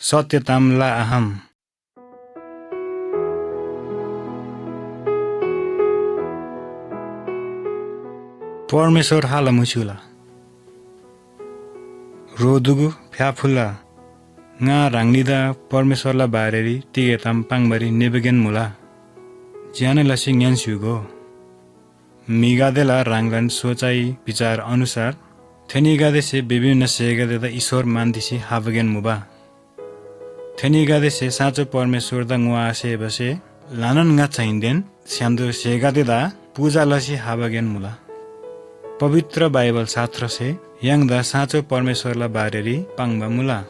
सत्यताम ला अहम परमेश्वर हाला मुसुला रोदुगु फ्याफुला nga rangnida परमेश्वरला बारेरी तिगेताम पाङबरी नेबेगेन मुला ज्याने लसी ज्ञान सुगो मिगादेला राङलन सोचाइ विचार अनुसार थेनिगादे से विभिन्न सेगादे द ईश्वर मान्दिसी हावगेन मुबा थेनिगादे से साँचो परमेश्वर द nguwa से बसे लानन nga चाहिँदेन स्यान्दो सेगादे दा पूजा लसी हावगेन मुला पवित्र बाइबल शास्त्र से yang दा साँचो परमेश्वरला बारेरी पाङबा मुला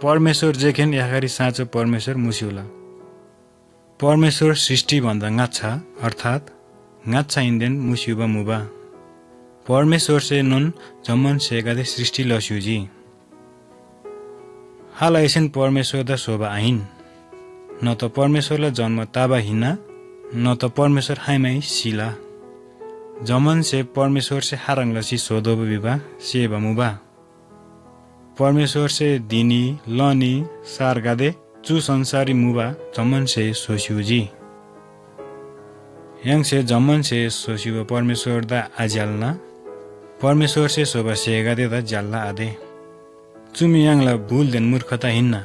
परमेश्वर जेखेन याखरी साँचो परमेश्वर मुसिउला परमेश्वर सृष्टि भन्दा गाच्छा अर्थात गाच्छा इन्देन मुसिउबा मुबा परमेश्वर से नुन जम्मन सेगादे सृष्टि लस्युजी हाल ऐसेन परमेश्वर दा शोभा आइन न त परमेश्वरला जन्म ताबा हिना न त परमेश्वर हाइमाई सिला जमन से परमेश्वर से हारङ लसी सोदोब विवा सेबा मुबा परमेश्वर से दिनी लनी सारगादे चु संसारी मुबा जमन से सोस्युजी yang से जमन से सोस्युबा परमेश्वर दा आज्यालना परमेश्वर से शोभा सेगादे दा ज्याल्ला आदे चुमी यांगला भूल देन मूर्खता हिन्ना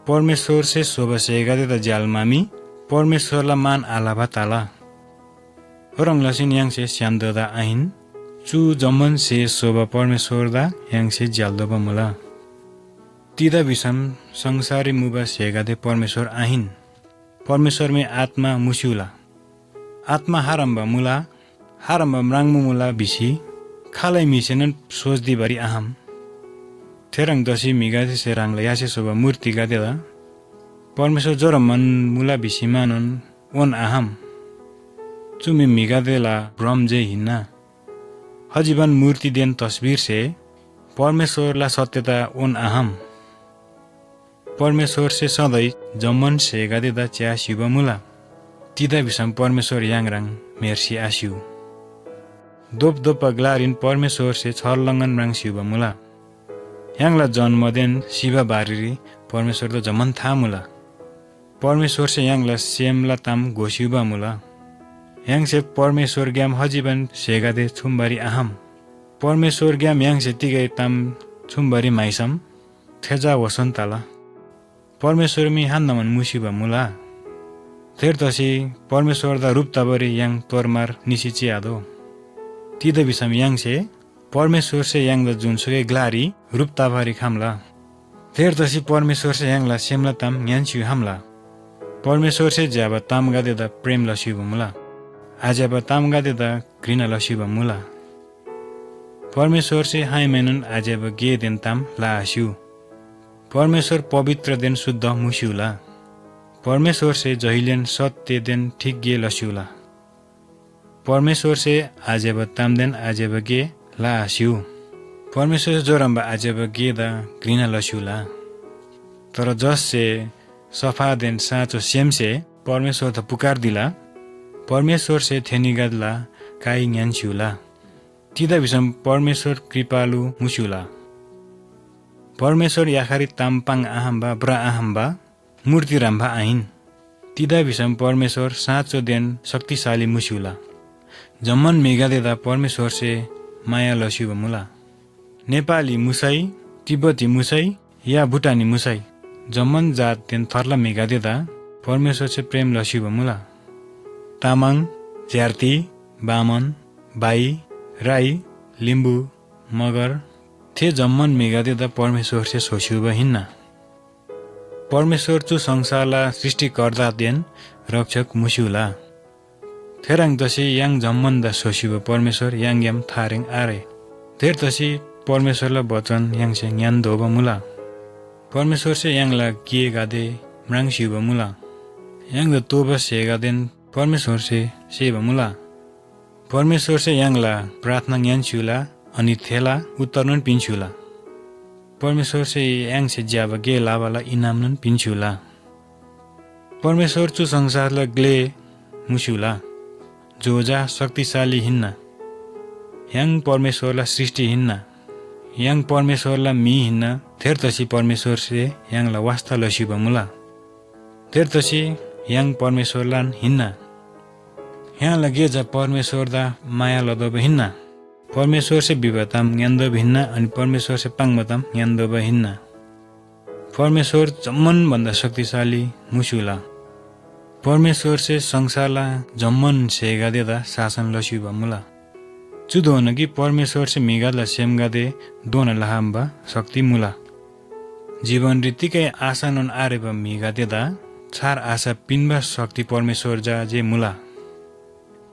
परमेश्वर से शोभा सेगादे दा ज्यालमामी परमेश्वरला मान आलाभा ताला orang lasin yang से स्यान्दो दा आइन चु जमन से शोभा परमेश्वर दा yang से ज्याल्दो बा मुला तिदा विषम संसारी मुबा सेगादे परमेश्वर आइन परमेश्वर में आत्मा मुसिउला आत्मा हारम्बा मुला हारम्बा म्राङमु मुला बिसी खालै मिसेनन सोचदी बारी आहम थेरङ दसी मिगादे से राङला यासे शोभा मूर्ति गादेला परमेश्वर जोर मन मुला बिसी मानन ओन आहम चुमी मिगादेला ब्रह्म जे हिन्ना हजीवन मूर्ति देन तस्वीर से परमेश्वरला सत्यता ओन आहम परमेश्वर से सधैँ जम्मन से गादेदा च्या शिव मुला तिदा विषम परमेश्वर याङराङ मेर्सी आस्यु दोप दोप ग्लारिन परमेश्वर से छर्लङ्गन राङ शिव मुला याङला जन्मदेन शिव बारिरी परमेश्वर त जमन था मुला परमेश्वर से याङला सेमला ताम घोसिउबा मुला yang से परमेश्वर ग्याम हजीवन सेगादे छुम्बारी आहम परमेश्वर ग्याम yang से तिगै ताम छुम्बारी माइसम थेजा वसन्तला परमेश्वर मी हान्नमन मुसिबा मुला थेर तसी परमेश्वर दा रूप तबरी yang तोरमार निसिची आदो तिद विषम yang से परमेश्वर से yang दा जुनसुकै ग्लारी रूप तबरी खामला थेर तसी परमेश्वर से yang ला सेमला ताम न्यान्सिउ हमला परमेश्वर से ज्याबा ताम गादे दा प्रेम लसिबा मुला आज्याबा ताम गादे दा घृणा लसिबा मुला परमेश्वर से हाइमेनन आज्याबा गे देन ताम ला आस्यु परमेश्वर पवित्र देन शुद्ध मुसिउला परमेश्वर से जहिलेन सत्य देन ठीक गे लसिउला परमेश्वर से आज्याबा ताम देन आज्याबा गे ला आस्यु परमेश्वर से जोरम्बा आज्याबा गे दा घृणा लसिउला तर जस से सफा देन साँचो सेम से परमेश्वर त पुकार दिला परमेश्वर से थेनिगादला काई न्यान्सिउला तिदा विषम परमेश्वर कृपालु मुसिउला परमेश्वर याखारी तामपाङ आहम्बा ब्रा आहम्बा मूर्ति राम्भा आइन तिदा विषम परमेश्वर साँचो देन शक्तिशाली मुसिउला जम्मन मेगादेदा परमेश्वर से माया लसिउबा मुला नेपाली मुसाई तिब्बती मुसाई या भुटानी मुसाई जम्मन जात देन थर्ला मेगादेदा परमेश्वर से प्रेम लसिउबा मुला तामाङ ज्यार्ती बामन बाई राई लिम्बू मगर थे जम्मन मेगादेदा परमेश्वर से सोसिउबा हिन्ना परमेश्वर चु संसारला सृष्टिकर्ता देन रक्षक मुसिउला थेराङ दसी याङ जम्मन दा सोसिउबा परमेश्वर याङ याम थारेङ आरे थेर दसी परमेश्वरला वचन याङ से ज्ञान दोबा मुला परमेश्वर से याङला के गादे म्राङ सिउबा मुला याङ द तोबा से गादेन परमेश्वर से सेवा मुला परमेश्वर से याङला प्रार्थना ज्ञान सिउला अनि थेला उत्तरन पिन्सिउला परमेश्वर से याङ से ज्याबा गे लावाला इनाम नन पिन्सिउला परमेश्वर चु संसारला ग्ले मुसिउला जोजा शक्तिशाली हिन्ना याङ परमेश्वरला सृष्टि हिन्ना yang परमेश्वरलाई मी हिन्न थेर तसी परमेश्वर से यांगला वास्ता लसिबा मुला थेर तसी yang परमेश्वरलाई हिन्न यहाँ लगे जा परमेश्वर दा माया लदब हिन्न परमेश्वर से विवादम ज्ञानदब हिन्न अनि परमेश्वर से पाङ्मतम ज्ञानदब हिन्न परमेश्वर जम्मन भन्दा शक्तिशाली मुसुला परमेश्वर से संसारलाई जम्मन सेगादेदा शासन लसिबा मुला चुदो न कि परमेश्वर से मिगादला सेमगादे दोन लहाम्बा शक्ति मुला जीवन रीतिकै आशा नन आरेबा मिगादेदा छार आशा पिनबा शक्ति परमेश्वर जा जे मुला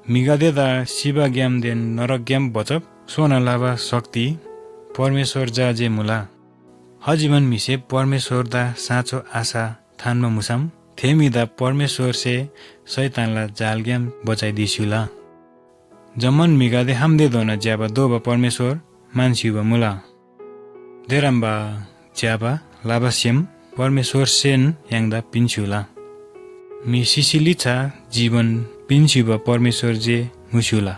मिगादेदा शिवा ज्ञाम देन नरक ज्ञाम बचप सोना लाभा शक्ति परमेश्वर जा जे मुला हजीवन मिसे परमेश्वर दा साँचो आशा थानमा मुसाम थेमिदा परमेश्वर से शैतानला जाल ज्ञाम बचाइदिसुला जमन मिगादे हमदे दोना ज्याबा दोबा परमेश्वर मानसिबा मुला देराम्बा ज्याबा लाभास्यम परमेश्वर सेन याङ्दा पिन्सुला मी सिसिलिछा जीवन पिन्सुबा परमेश्वर जे मुसुला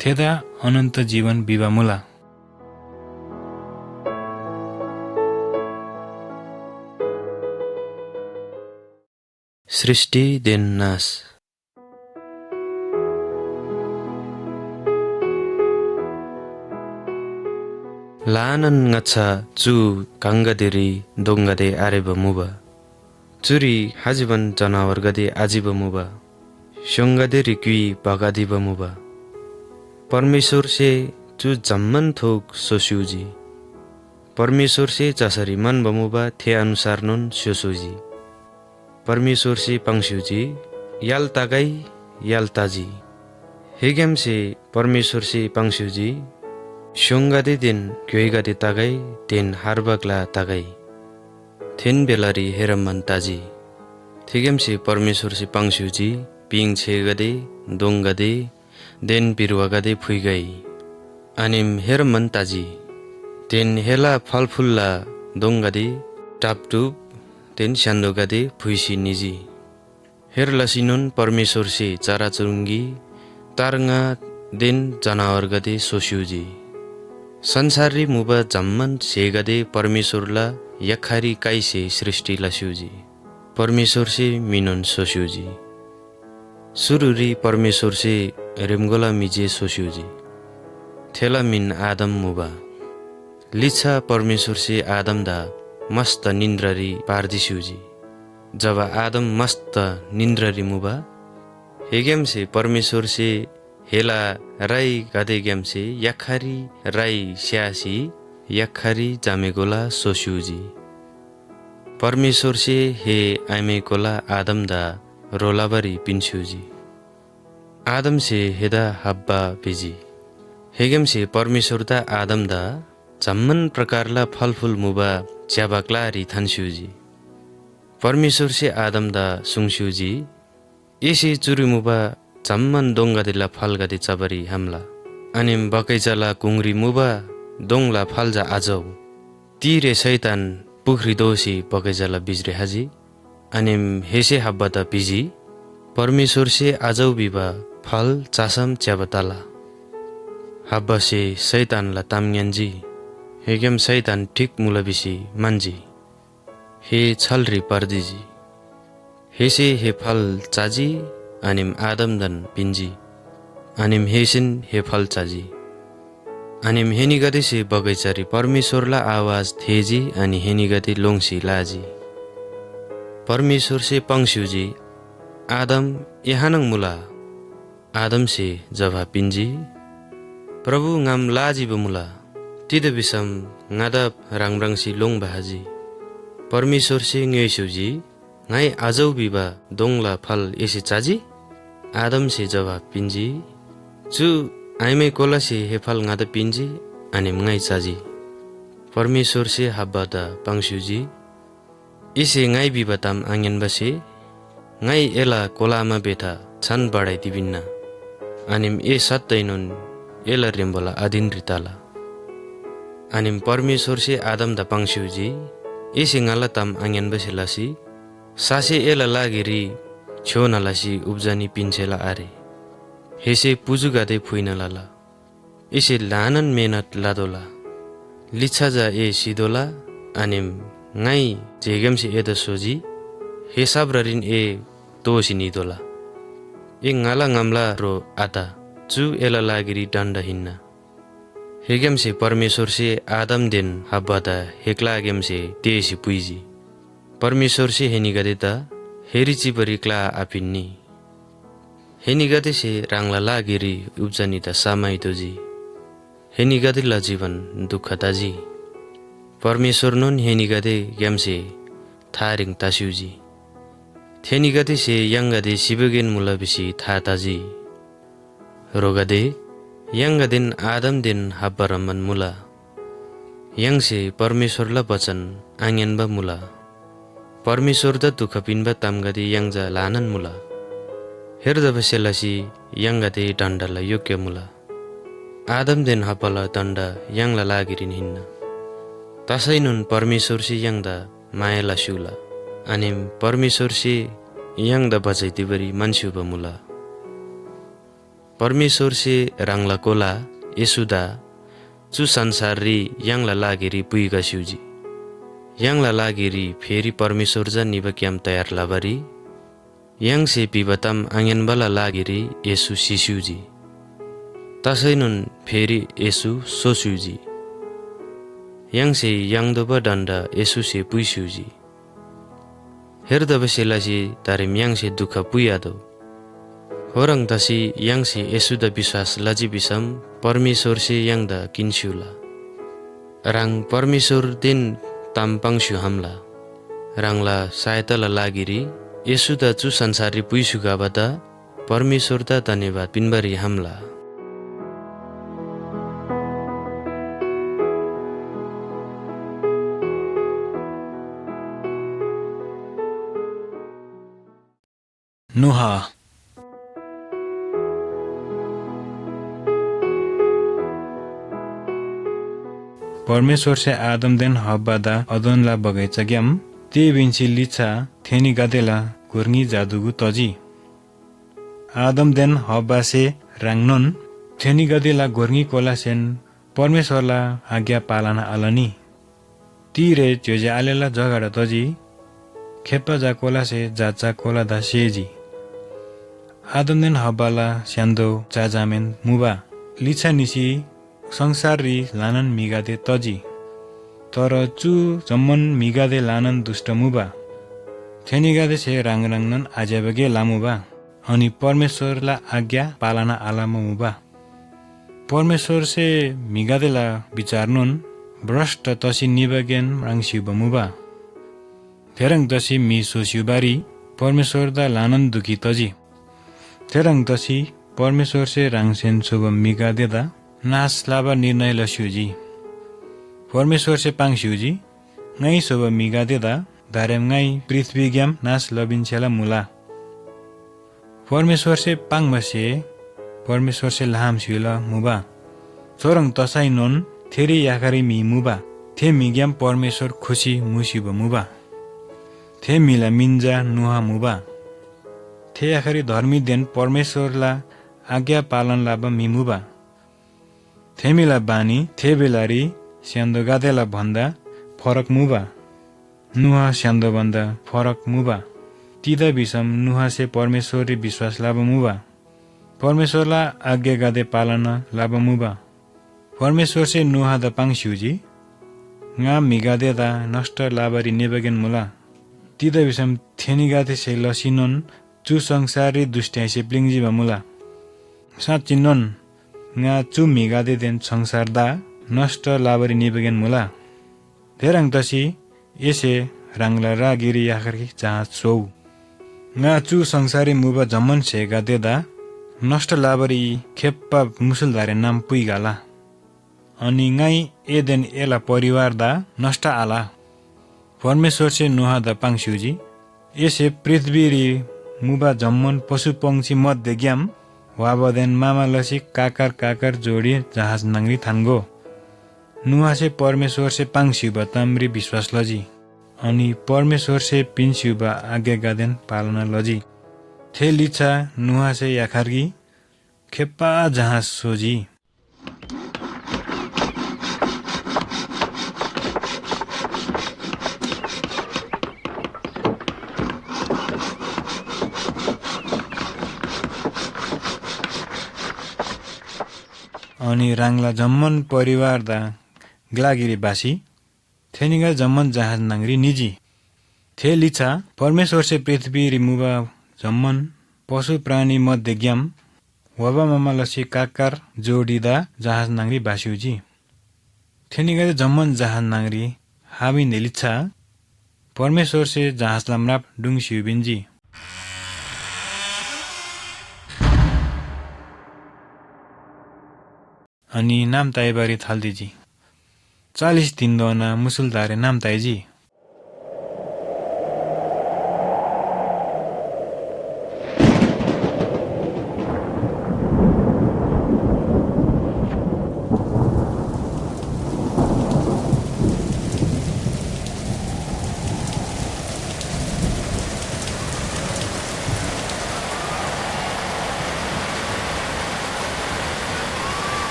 थेदा अनन्त जीवन बिबा मुला सृष्टि देन नाश लानन ngaccha chu kanggadiri dongade areba muba churi hajiban janawar gade ajiba muba shongadiri kui bagadiba muba परमेश्वर से चु जम्मन थोक सोस्युजी परमेश्वर से जसरी मन बमुबा थे अनुसार नुन सोसुजी परमेश्वर से पंक्षुजी याल तागाई याल ताजी हेगम से परमेश्वर से पंक्षुजी शोंगादे दिन क्योइगादे तागाई दिन हारबगला तागाई थेन बेलारी हेरमन ताजी थेगम से परमेश्वर से पंक्षुजी पिंग छेगदे दोंगदे देन बिरुवागादे फुइगाई अनिम हेरमन ताजी देन हेला फलफुल्ला दोंगादे टापटुप देन शान्दोगादे फुइसी निजी हेरलासिनुन परमेश्वर से चाराचुरुंगी तारंगा देन जनावरगादे सोस्युजी संसारी मुबा जम्मन सेगादे परमेश्वरला यखारी काइसे सृष्टि लस्युजी परमेश्वर से मिनन सोस्युजी सुरुरी परमेश्वर से रेमगोला मिजे सोस्युजी थेला मिन आदम मुबा लिच्छा परमेश्वर से आदम दा मस्त निन्द्ररी पारदिस्युजी जब आदम मस्त निन्द्ररी मुबा हेगेम से परमेश्वर से हेला राई गादे गेम से यखारी राई स्यासी यखारी जामेगोला सोस्युजी परमेश्वर से हे आमेगोला आदम दा रोलाबारी पिन्स्युजी आदम से हेदा हब्बा बिजी हेगेम से परमेश्वर दा आदम दा जम्मन प्रकारला फलफुल मुबा च्याबाक्लारी थान्स्युजी परमेश्वर से आदम दा सुङस्युजी एसे चुरी मुबा जम्मन दोंगादिला फलगादे चबरी हमला अनिम बकैचाला कुंगरी मुबा दोंगला फलजा आजौ तीरे शैतान पुखरी दोसी बकैचाला बिजरे हाजी अनिम हेसे हब्बाता बिजी परमेश्वर से आजौ बिबा फल चासम च्याबताला हब्बा से शैतानला तामग्यानजी हेगेम शैतान ठीक मुलबिसी मानजी हे छलरी पर्दिजी हेसे हे फल चाजी अनिम आदमदन पिन्जी अनिम हेसिन हे फल चाजी अनिम हेनिगदे से बगैचारी परमेश्वरला आवाज थेजी अनि हेनिगदे लोङसी लाजी परमेश्वर से पंक्षुजी आदम यहानङ मुला आदम से जवाब पिन्जी प्रभु ngam लाजी बमुला तिद बिसम ngadap rangrangsi long bahaji परमेश्वर से ngयसुजी ngai आजौ बिबा दोंगला फल एसे चाजी आदम से जवाब पिन्जी चु आइमे कोला से हे फल ngada पिन्जी अनि ngai चाजी परमेश्वर से हब्बादा पंक्षुजी इसे ngai बिबाताम आंगन बसे ngai एला कोलामा बेथा छन बढाइ दिबिन्ना अनिम ए सत्तैनुन एला रेम्बला अधीन रिताला अनिम परमेश्वर से आदम दा पंक्षुजी इसे ngala tam आंगन बसेलासी सासे एला लागिरी छो नलासी उब्जानी पिन्छेला आरे हेसे पुजुगादे फुइन लाला इसे लानन मेहनत लादोला लिच्छाजा ए सिदोला अनिम ngai jegam si eda soji hesab rarin e to sinidola e ngala ngamla ro ata chu ela lagiri danda hinna hegam se परमेश्वर से आदम दिन हब्बाता हेक्ला गेम से तेसी पुइजी परमेश्वर से हेनी गदेता हेरिची परिक्ला आपिन्नी हेनी गदे से रांगला लागिरी उब्जनिता सामाइतोजी हेनी गदिला जीवन दुखताजी परमेश्वर नोन हेनी गदे गेम से थारिङ तास्युजी थेनी गदे से यंगदे सिबगेन मुलाबिसी थाताजी रोगदे यंगदिन आदम दिन हब्बरमन मुला यंग से परमेश्वरला वचन आङ्यनबा मुला परमेश्वर द दुख पिनबा तामगदे यंगजा लानन मुला हेरदबसेलासी यंगदे दण्डला योग्य मुला आदम दिन हब्बला दण्ड यंगला लागिरिन हिन्न तसैनुन परमेश्वर से यंगदा मायाला शिउला अनि परमेश्वर से यंगदा बचैतिबरी मान्छुबा मुला परमेश्वर से रांगला कोला यसुदा चु संसारी यंगला लागिरी पुइगा शिउजी यंगला लागिरी फेरि परमेश्वर जा निबक्याम तयार लाबरी यंग से पिबतम आङ्यनबला लागिरी यसु सिसिउजी तसैनुन फेरि यसु सोसिउजी यंग से यंगदोबा दण्ड यसु से पुइसिउजी हेरदबसेलासी तारिम यंग से दुख पुइयादो होरङ तसी यंग से यसुदा विश्वास लजी बिसम परमेश्वर से यंगदा किन्स्युला राङ परमेश्वर दिन तामपाङस्यु हमला राङला सहायताला लागिरी यसुदा चु संसारी पुइसुगाबादा परमेश्वर दा धन्यवाद पिनबरी हमला नुहा परमेश्वर से आदम देन हब्बादा अदोनला बगैचा ग्याम ते बिन्सी लिच्छा थेनी गादेला गुर्गी जादुगु तजी आदम देन हब्बा से राङनोन थेनी गादेला गुर्गी कोला सेन परमेश्वरला आज्ञा पालना अलनी तीरे ज्योजे आलेला जगाडा तजी खेप्पा जा कोला से जाचा कोला दा सेजी आदम देन हब्बाला स्यान्दो चाजामेन मुबा लिच्छा निसी संसारी लानन मिगादे तजी तर चु जम्मन मिगादे लानन दुष्ट मुबा थेनिगादे से राङराङनन आजेबगे लामुबा अनि परमेश्वरला आज्ञा पालना आलाम मुबा परमेश्वर से मिगादेला विचारनुन भ्रष्ट तसी निबगेन राङसिब मुबा थेरङ तसी मि सोसिउबारी परमेश्वर दा लानन दुखी तजी थेरङ तसी परमेश्वर से राङसेन शुभ मिगादेदा नास लाबा निर्णय लस्युजी परमेश्वर से पाङस्युजी ngै शुभ मिगादेदा धारेम ngै पृथ्वी ग्याम नास लबिन्छेला मुला परमेश्वर से पाङबसे परमेश्वर से लाम स्युला मुबा छोरङ तसाइ नोन थेरी याखारी मि मुबा थे मिग्याम परमेश्वर खुसी मुसिब मुबा थे मिला मिन्जा नुहा मुबा थे याखारी धर्मी देन परमेश्वरला आज्ञा पालन लाबा मिमुबा थेमिला बानी थे बेलारी स्यान्दो गादेला भन्दा फरक मुबा नुहा स्यान्दो भन्दा फरक मुबा तिदा बिसम नुहा से परमेश्वरी विश्वास लाभ मुबा परमेश्वरला आज्ञा गादे पालना लाभ मुबा परमेश्वर से नुहा द पाङस्युजी nga मिगादे दा नष्ट लाबारी नेबगेन मुला तिदा बिसम थेनी गादे से लसिनोन चु संसारी दुष्ट्यासे प्लिङजी मुला साचिनोन nga chu migade den संसार दा नष्ट लाबरी निबगेन मुला धेरङ तसी एसे राङला रागिरी याखरी जहाँ सौ nga chu संसारी मुबा जम्मन से गादे दा नष्ट लाबरी खेप्पा मुसलधारे नाम पुइगाला अनि ngai एदेन एला परिवार दा नष्ट आला परमेश्वर से नुहा दा पाङस्युजी एसे पृथ्वी री मुबा जम्मन पशु पंक्षी मध्ये ग्याम वाबदेन मामा लसी काकर काकर जोडी जहाज नाङ्री थान्गो नुहा से परमेश्वर से पाङस्युबा ताम्री विश्वास लजी अनि परमेश्वर से पिन्स्युबा आज्ञा गादेन पालना लजी थे लिच्छा नुहा से याखार्गी खेप्पा जहाज सोजी अनि राङला जम्मन परिवार दा ग्लागिरी बासी थेनिगा जम्मन जहाज नांगरी निजी थे लिछा परमेश्वर से पृथ्वी रिमुवा जम्मन पशु प्राणी मध्य ग्याम वबा मामा लसी काकार जोडीदा जहाज नांगरी बासिउजी थेनिगा जम्मन जहाज नांगरी हाबी नेलिछा परमेश्वर से जहाज लामराप डुङसिउबिन्जी अनि नाम ताइबारी थाल्दिजी 40 दिन दोना मुसुलधारे नाम ताइजी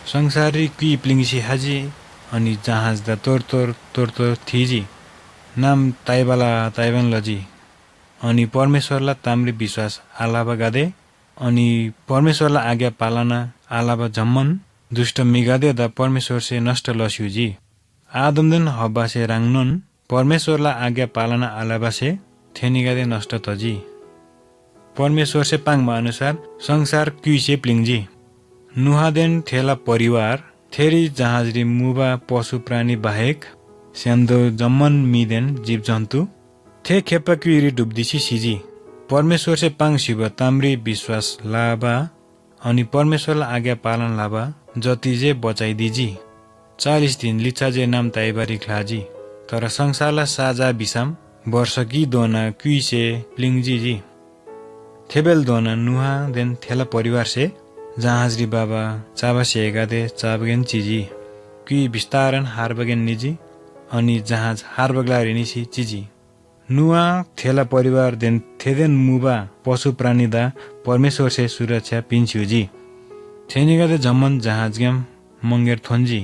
संसारी की प्लिङसी हाजी अनि जहाज दा तोर थिजी नाम ताइबाला ताइबान लजी अनि परमेश्वरला ताम्री विश्वास आलाबा गादे अनि परमेश्वरला आज्ञा पालना आलाबा जम्मन दुष्ट मिगादे दा परमेश्वर से नष्ट लस्युजी आदमदन हब्बा से राङनन परमेश्वरला आज्ञा पालना आलाबा से थेनिगादे नष्ट तजी परमेश्वर से पाङमा अनुसार संसार क्युइ से प्लिङजी नुहादेन थेला परिवार थेरी जहाजरी मुबा पशु प्राणी बाहेक स्यान्दो जम्मन मिदेन जीव जन्तु थे खेप्पा क्युरी डुब्दिसी सिजी परमेश्वर से पाङ शिव ताम्री विश्वास लाबा अनि परमेश्वरलाई आज्ञा पालन लाबा जति जे बचाइदिजी 40 दिन लिच्छा जे नाम ताइबारी खलाजी तर संसारला साजा बिसाम वर्ष कि दोना क्युइसे प्लिङजी थेबेल दोना नुहा देन थेला परिवार से जहाजरी बाबा चाबा सेगादे चाबगेन चिजी क्युइ विस्तारन हारबगेन निजी अनि जहाज हारबगला रेनिसी चिजी नुआ थेला परिवार देन थेदेन मुबा पशु प्राणी दा परमेश्वर से सुरक्षा पिन्स्युजी थेनिगादे जम्मन जहाज ग्याम मंगेर थोन्जी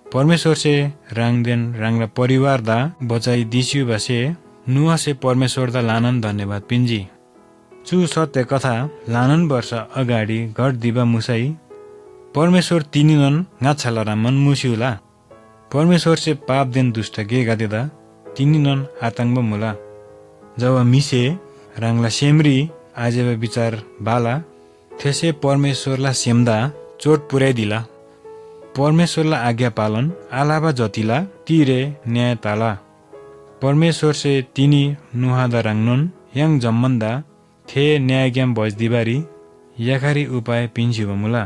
परमेश्वर से राङदेन राङला परिवार दा बचाइ दिस्यु बसे नुआ से परमेश्वर दा लानन धन्यवाद पिन्जी चु सत्य कथा लानन वर्ष अगाडि घर दिबा मुसाई परमेश्वर तिनिनन गाछाला रामन मुसिउला परमेश्वर से पाप देन दुष्ट गे गादेदा तिनिनन आतंक मुला जब मिसे राङला सेमरी आजेबा विचार बाला थेसे परमेश्वरला सेम्दा चोट पुर्याइदिला परमेश्वरला आज्ञा पालन आलाबा जतिला तिरे न्याय ताला परमेश्वर से तिनी नुहादा राङनन याङ जम्मन्दा थे न्यायज्ञाम बजदिबारी याखारी उपाय पिन्सिब मुला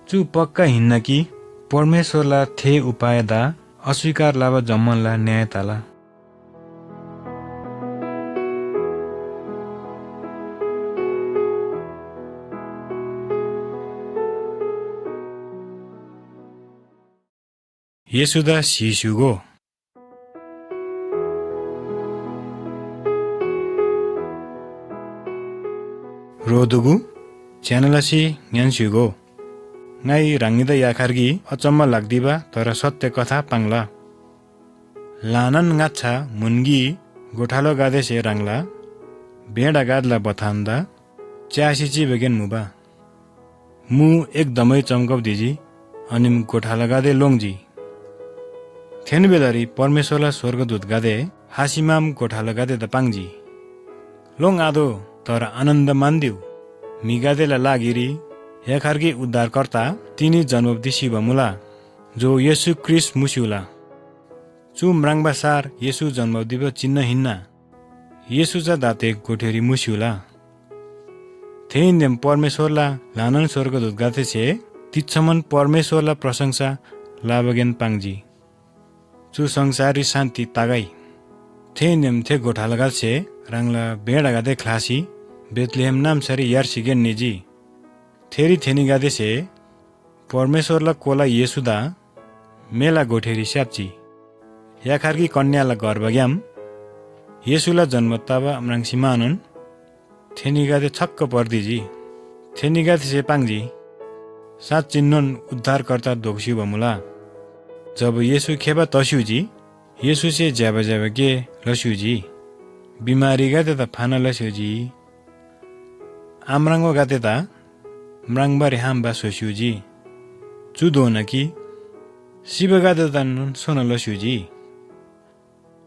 चु पक्का हिन्न कि परमेश्वरला थे उपाय दा अस्वीकार लाबा जम्मनला न्याय ताला 예수다 시슈고 रोदुगु च्यानलसी न्यान्स्युगो नाइ राङ्गिदा याखार्गी अचम्म लाग्दिबा तर सत्य कथा पाङ्ला लानन गाच्छा मुन्गी गोठालो गादेसे राङ्ला बेडा गादला बथान्दा च्यासिची बेगेन मुबा मु एकदमै चम्कब दिजी अनि गोठालो गादे लोङजी थेन बेलारी परमेश्वरला स्वर्गदूत गादे हासिमाम गोठालो गादे द पाङ्जी लोङ आदो तर आनन्द मान्दिउ मिगादेला लागिरी याखार्गी उद्धारकर्ता तिनी जन्मब्दी शिव मुला जो येशु क्रिस्ट मुसिउला चु म्राङबासार येशु जन्मब्दी चिन्न हिन्ना येशुचा दाते गोठेरी मुसिउला थेइन्देम परमेश्वरला लानन स्वर्गदूत गाथे छे तिच्छमन परमेश्वरला प्रशंसा लाबगेन पाङ्जी चु संसारी शान्ति तागाई थेइन्देम थे गोठाला गाछे राङला बेडा गादे खलासी बेतलेहेम नाम सरी यार्सिगेन निजी थेरी थेनी गादे से परमेश्वरला कोला येसुदा मेला गोठेरी स्याप्ची याखार्की कन्याला गर्भग्याम येसुला जन्म तब म्राङसिमानन थेनी गादे छक्क पर्दिजी थेनी गादे से पाङ्जी सात चिन्नन उद्धारकर्ता दोक्सी बमुला जब येसु खेबा तस्युजी येसु से ज्याबा ज्याबा गे लस्युजी बिमारी गाते त फाना लस्युजी आम्राङ्गो गाते त mrangbari hamba sosiuji. Chudona ki sibagada dan sona losiuji.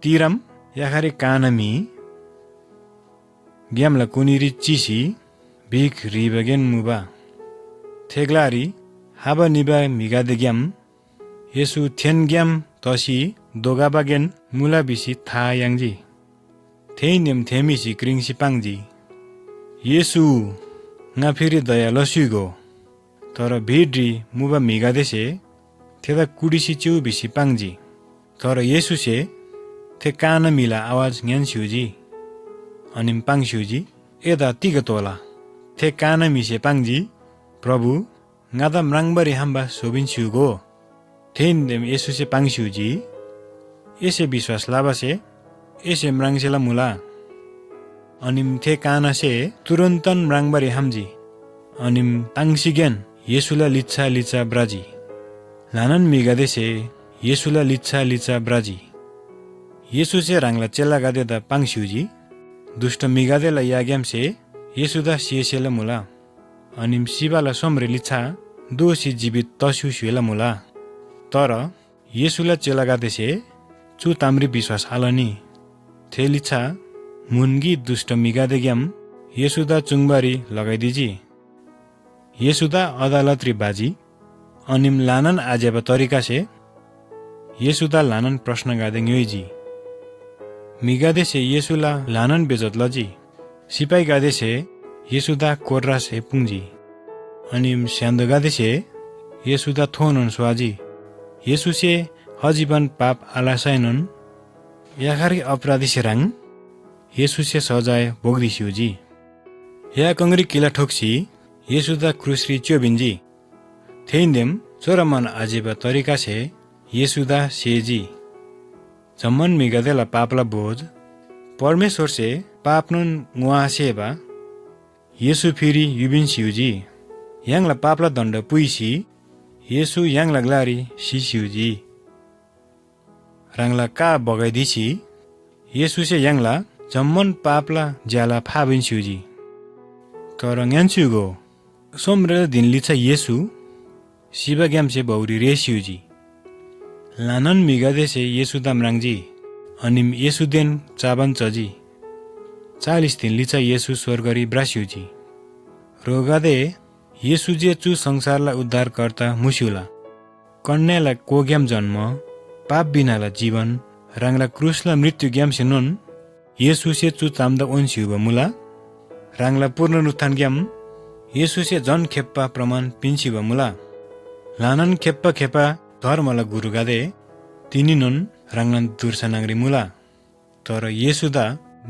Tiram yakari kanami gyamla kuniri chisi big ribagen muba. Theglari haba niba migade gyam Yesu thian gyam tosi dogabagen mula bisi tha yangji. Theinim themisi kringsi pangji. Yesu nga phiri daya lasuigo. Tara bhidri muba migadese theda kudisi chiu bisi pangji. Tara Yesu se the kana mila awaz ngan siuji. Anim pang siuji eda tiga tola. The kana mise pangji. Prabhu ngada mrangbari hamba sobin siugo. Theinim Yesu se pang siuji. Ese biswas labase ese mrangsela mula. Anim the kana se turantan mrangbari hamji. Anim tangsigen Yesula litsa braji. Lanan migade se Yesula litsa braji. Yesu se rangla chela gade da pangsiuji. Dusta migade la yagyam se Yesuda siesela mula. Anim sibala somre litsa dosi jibit tasiu suela mula. Tara Yesula chela gade se chu tamri biswas halani. Thelicha mungi दुष्ट मिगादे game येसुदा चुङबारी लगाइदिजी. येसुदा अदालत्री बाजी अनिम लानन आजेबा तरिका से येसुदा लानन प्रश्न गादे न्योइजी. मिगादे से येसुला लानन बेजत लजी. सिपाई गादे से येसुदा कोर्रा से पुंजी. अनिम स्यान्द गादे से येसुदा थोनन स्वाजी. येसु से हजीवन पाप आलासाइनन याखारी अपराधी से रंग येसु से सजाय बोग्दिसिउजी. या कंगरी किला ठोक्सी येसुदा क्रुसरी च्योबिन्जी. थेइन्देम चोरमन आजीबा तरिका से येसुदा सेजी. जम्मन मिगदेला पापला बोझ परमेश्वर से पापनुन मुआसेबा येसु फिरी युबिन्सिउजी. यांगला पापला दण्ड पुइसी येसु यांगला ग्लारी सिसिउजी. राङला का बगाइदिसी येसु से यांगला जम्मन पापला ज्याला फाबिन्सिउजी. तर न्यान्सिउगो सोम्रेल दिन लिचा येसु शिवा ग्याम से बौरी रेसिउजी. लानन मिगादे से येसु दामराङजी. अनिम येसु देन चाबन चजी. 40 दिन लिचा येसु स्वर्गरी ब्रासिउजी. रोगादे येसु जे चु संसारला उद्धार कर्ता मुसिउला. कन्याला कोग्याम जन्म पाप बिनाला जीवन राङला क्रुसला मृत्यु ग्याम से नुन येसु से चु चाम्दा ओन्सिउबा मुला. राङला पुनरुत्थान ग्याम येसु से जन खेप्पा प्रमाण पिन्सिबा मुला. लानन खेप्पा धर्मला गुरु गादे तिनी नुन राङलन दुर्सा नांगरी मुला. तर येसुदा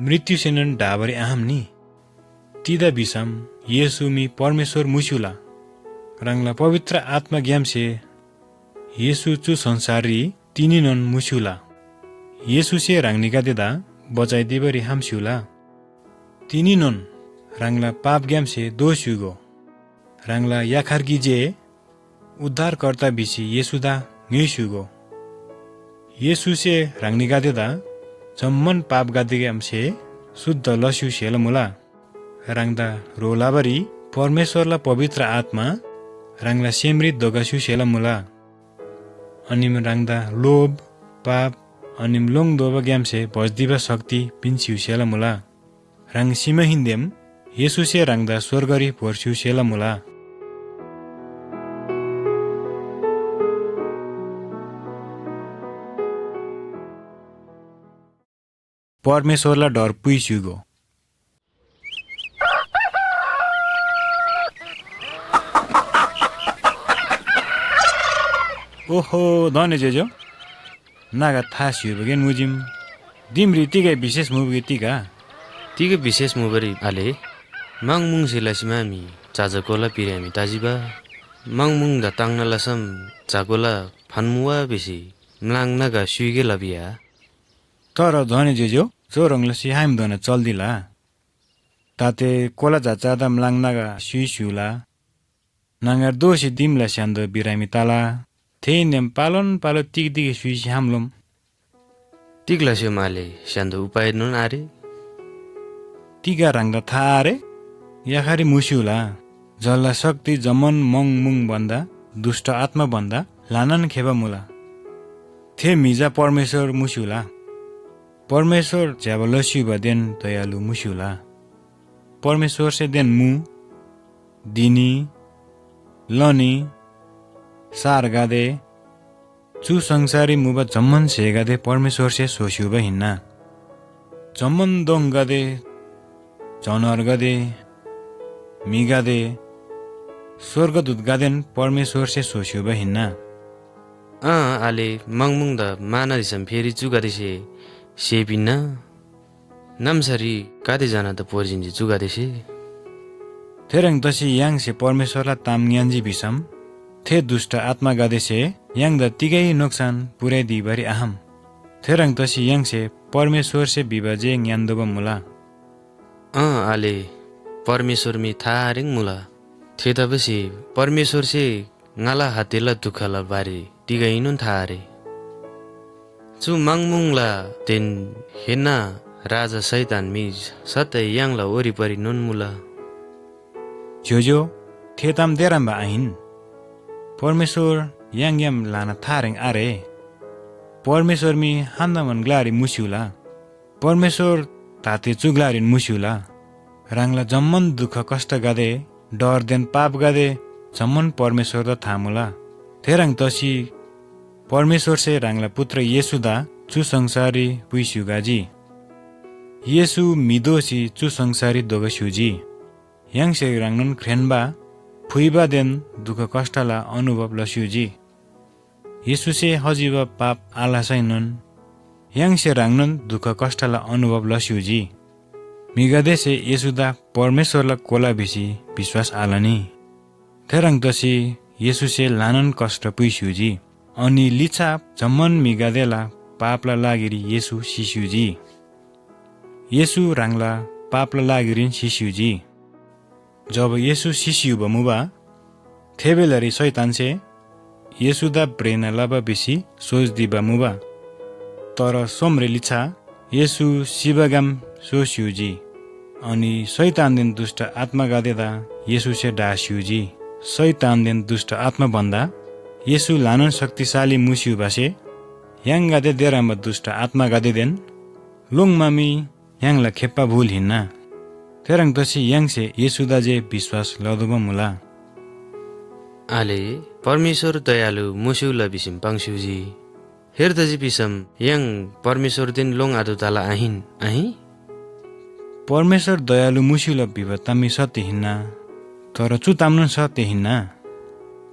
मृत्यु से नुन डाबरी आहम नि. तिदा बिसम येसु मी परमेश्वर मुसिउला. राङला पवित्र आत्मा ग्याम से येसु चु संसारी तिनी नुन मुसिउला. येसु से राङनिका देदा बचाइदिबरी हामसिउला. तिनी नुन राङला पाप ग्याम से दोसिउगो. राङला याखार्की जे उद्धार कर्ता बिसी येसुदा न्युसिउगो. येसु से राङनिका देदा जम्मन पाप गादे ग्याम से शुद्ध लसिउ सेला मुला. राङदा रोलाबरी परमेश्वरला पवित्र आत्मा राङला सेमृत दोगासिउ सेला मुला. अनिम राङदा लोभ पाप अनिम लोङ दोबा ग्याम से भजदिबा शक्ति पिन्सिउ सेला मुला. राङ सिमा हिन्देम येसु से राङदा स्वर्गरी भोर्सिउ सेला मुला. परमेश्वरला डर पुइसिउगो. ओहो धने जेजो नागा थाहा सिउबगेन मुजिम दिमरी तिगै विशेष मुबगे तिगा. तिगे विशेष मुबरी आले माङमुङ सिलासिमामी चाजकोला पिरामी ताजिबा माङमुङ दा ताङनालासम चाकोला फानमुवा बेसी म्लाङ नागा सुइगे लबिया. तर धने जेजो चोरङला सिहाइम दन चल्दिला. ताते कोला जाचादा म्लाङ नागा सुइसिउला. नांगार दोसी दिमला स्यान्द बिरामी ताला. थेइन्देम पालन पालो तिगदिगे सुइसी हामलोम. तिग्लास्यो माले स्यान्द उपाय नुन आरे. तिगा राङदा थाहा रे याखारी मुसिउला. जल्ला शक्ति जमन मङ मुङ भन्दा दुष्ट आत्मा भन्दा लानन खेबा मुला थे मिजा परमेश्वर मुस्युला परमेश्वर ज्याबलस्युबा देन दयालु मुस्युला परमेश्वर से देन मु दिनी लनी सार गादे चु संसारी मुबा जम्मन से गादे परमेश्वर से सोस्युबा हिन्ना जम्मन दोङ गादे जनर गादे मी गादे स्वर्गदूत गादेन परमेश्वर से सोस्युबा हिन्ना आले मङमुङ द मानदिसम फेरि चुगादेसे सेपिन्न नमसरी कादे जान त पोर्जिन्जी चुगादेसे थेरङ तसी याङ से परमेश्वरला ताम ज्ञानजी बिसम थे दुष्ट आत्मा गादे से याङ द तिगै नोक्सान पुरै दिबारी आहम थेरङ तसी याङ से परमेश्वर से बिबाजे ज्ञान दोबा मुला आले परमेश्वर मी थारिङ मुला थे तबसी परमेश्वर से ngala hatila dukhala bari tiga inun thare chu mangmungla ten hena raja saitan mi satai yangla ori pari non mula जोजो थेताम देराम्बा आहिन परमेश्वर याङ याम लाना थारेङ आरे परमेश्वर मी हान्दामन ग्लारी मुस्युला परमेश्वर ताते चुग्लारिन मुस्युला राङला जम्मन दुःख कष्ट गादे डर देन पाप गादे जम्मन परमेश्वर द थामुला थेरङ तसी परमेश्वर से राङला पुत्र येसुदा चु संसारी पुइस्युगाजी येसु मिदोसी चु संसारी दोगस्युजी याङ से राङनन ख्रेनबा फुइबा देन दुःख कष्टला अनुभव लस्युजी येसु से हजिबा पाप आलासैनन याङ से राङनन दुःख कष्टला अनुभव लस्युजी मिगादे से येसुदा परमेश्वरला कोला बिसी विश्वास आलनी थेरङ तसी येसु से लानन कष्ट पुइस्युजी अनि लिछा जम्मन मिगादेला पापला लागिरी येसु सिस्युजी येसु राङला पापला लागिरिन सिस्युजी जब येसु सिस्यु बमुबा थेबेलरी शैतान से येसुदा ब्रेना लाबा बेसी सोच दिबा मुबा तर सोम्रे लिछा येसु शिवगाम सोस्युजी अनि शैतान दिन दुष्ट आत्मा गादेदा येसु से डास्युजी शैतान दिन दुष्ट आत्मा भन्दा येसु लानन शक्तिशाली मुस्यु बासे याङ गादे देरामा दुष्ट आत्मा गादे देन लुङमामी याङला खेप्पा भूल हिन्ना थेरङ तसी याङ से येसुदा जे विश्वास लदोबा मुला आले परमेश्वर दयालु मुस्युला बिसिम पाङस्युजी हेर्दजी बिसम याङ परमेश्वर दिन लोङ आदु ताला आहिन आहि परमेश्वर दयालु मुस्युला विभतामी सत्य हिन्ना तर चुताम्नु सत्य हिन्ना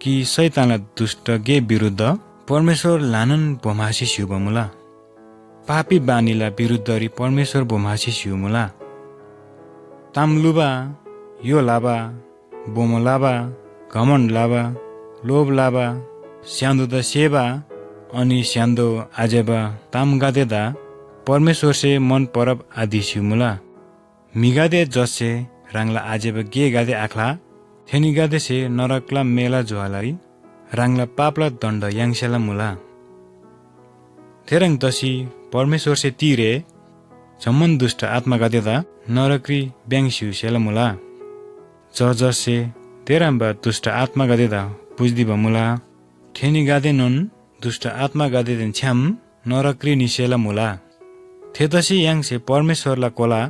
कि शैतानला दुष्ट गे विरुद्ध परमेश्वर लानन बोमासी सिउबमुला पापी बानीला विरुद्धरी परमेश्वर बोमासी सिउमुला ताम्लुबा यो लाबा बोमो लाबा घमण्ड लाबा लोभ लाबा स्यान्दो द सेवा अनि स्यान्दो आजेबा ताम गादेदा परमेश्वर से मन परब आदि सिउमुला मिगादे जसे राङला आजेबा गे गादे आखला थेनी गादे से नरकला मेला जुहालाई राङला पापला दण्ड याङसेला मुला थेरङ तसी परमेश्वर से तीरे जम्मन दुष्ट आत्मा गादेदा नरकरी ब्याङस्यु सेला मुला जसे तेराम्बा दुष्ट आत्मा गादेदा पुजदिबा मुला थेनी गादे नन दुष्ट आत्मा गादे देन छ्याम नरकरी निसेला मुला थेतसी याङ से परमेश्वरला कोला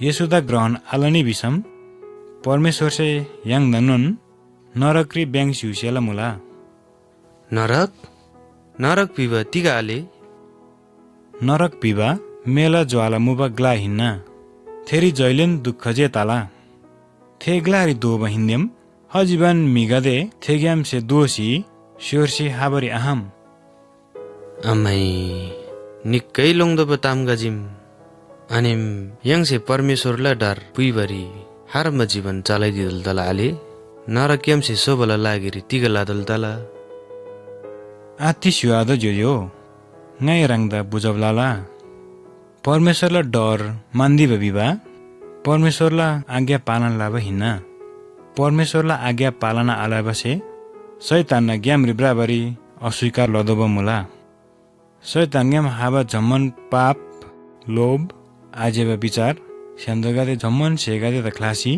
येसुदा ग्रहण आलनी बिसम परमेश्वर से याङ दनन नरकरी ब्याङस्यु सेला मुला नरक नरक पिबा तिगा आले नरक पिबा मेला ज्वाला मुबा ग्ला हिन्ना थेरी जैलेन दुःख जे ताला थे ग्लारी दोबा हिन्देम हजिबान मिगादे थेग्याम से दोसी स्योरसी हाबरी आहम आमै निकै लोङदो ताम गजिम अनिम याङ से परमेश्वरला डर पुइबरी हारम जीवन चलाइदिदल तला आले नरक्यम से सोबला लागिरी तिगा लादल तला आति सुवाद जोयो ngay rangda bujavlala परमेश्वरला डर मान्दिबा बिबा परमेश्वरला आज्ञा पालन लाभ हिन्ना परमेश्वरला आज्ञा पालना आलाबसे शैतान ग्याम बराबरी अस्वीकार लदोब मुला शैतान ग्याम हाबा जम्मन पाप लोभ आजेबा विचार स्यान्दगादे जम्मन सेगादे त क्लासी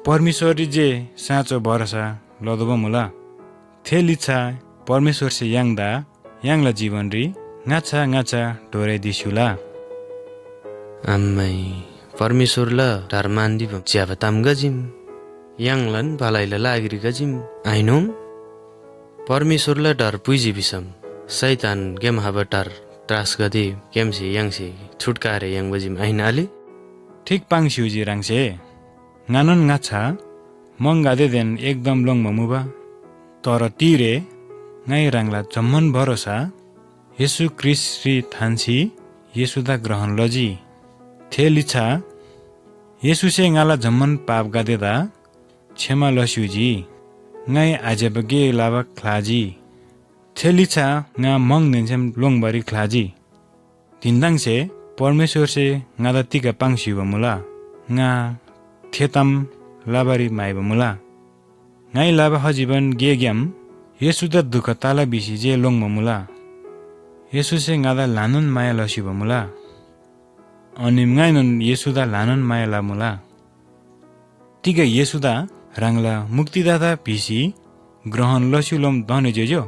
परमेश्वरी जे साँचो भरोसा लदोब मुला थे लिच्छा परमेश्वर से याङदा याङला जीवन री ngacha ngacha डोरे दिसुला आम्मै परमेश्वरला धर्मान्दी ज्याबताम गजिम याङलन भलाइला लागिरी गजिम आइनोम परमेश्वरला डर पुइजी बिसम शैतान गेम हाबटार त्रास गदे केमसे याङसे छुटकारे याङ बजिम आइनाले ठीक पाङसिउजी राङसे nganon ngacha मंगादे देन एकदम लोङ ममुबा तर तीरे ngai rangla जम्मन भरोसा येशु क्रिस्ट श्री थान्सी येशुदा ग्रहण लजी थे लिच्छा येशु से ngaला जम्मन पाप गादेदा क्षमा लस्युजी ngai आजेबगे लावा खलाजी थे लिच्छा nga मंग नेन्सेम लोङबरी खलाजी दिन्दाङ से परमेश्वर से ngaदा तिका पाङसिउ मुला nga थेतम लाबारी माइब मुला ngai लाबा हजीवन गे ग्याम येशुदा दुख ताला बिसी जे लोङ मुला येशु से ngaदा लानुन माया लसिब मुला अनि ngaइनन येशुदा लानुन माया ला मुला तिगा येशुदा राङला मुक्तिदाता बिसी ग्रहण लसिलोम दने जेजो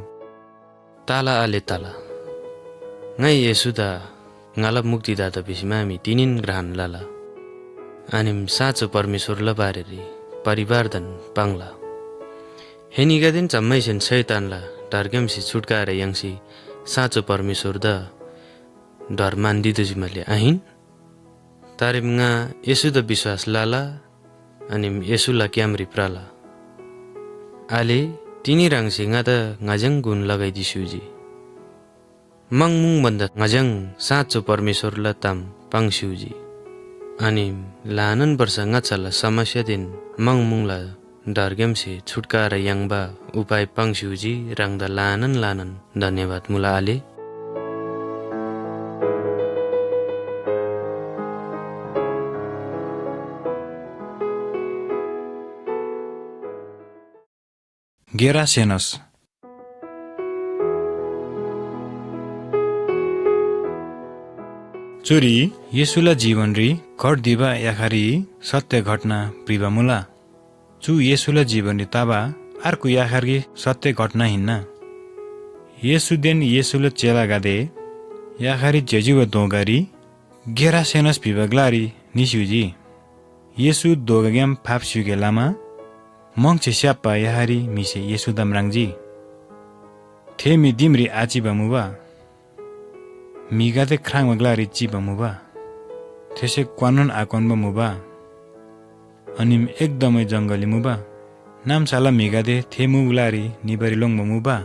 ताला आले ताला ngai येशुदा ngala मुक्तिदाता बिसीमा हामी तिनिन ग्रहण लाला आनिम साँचो परमेश्वरला बारेरी परिवारदन पाङला हेनिगा दिन चम्मैसेन शैतानला डरगेमसी छुटकारे याङसी साँचो परमेश्वर द डर मान्दिदुजिमले आहिन तारिम nga येशु द विश्वास लाला अनि येशुला क्यामरी प्राला आले तिनी राङसे nga द ngajang गुण लगाइदिसुजी मंगमुङ भन्दा ngajang साँचो परमेश्वरला ताम पाङसिउजी अनि लानन वर्ष ngaचाला समस्या दिन मंगमुङला डरगेमसे छुटकारा याङबा उपाय पाङसिउजी राङदा लानन धन्यवाद मुला आले गेरासेनस चोरी येशुला जीवन री घट दिबा याखारी सत्य घटना प्रिबा मुला चु येशुला जीवन री ताबा अर्को याखारी सत्य घटना हिन्ना येशु देन येशुला चेला गादे याखारी जेजुव दोगारी गेरासेनस पिबगलारी निसुजी येशु दोगग्याम फाप्सुगे लामा मंगचे स्याप्पा याहारी मिसे येशु दमराङजी थेमी दिमरी आचिबा मुबा मिगादे ख्राङ मगलारी चिबा मुबा थेसे क्वानन आकोनबा मुबा अनिम एकदमै जंगली मुबा नामसाला मिगादे थे मुबलारी निबरी लोङबा मुबा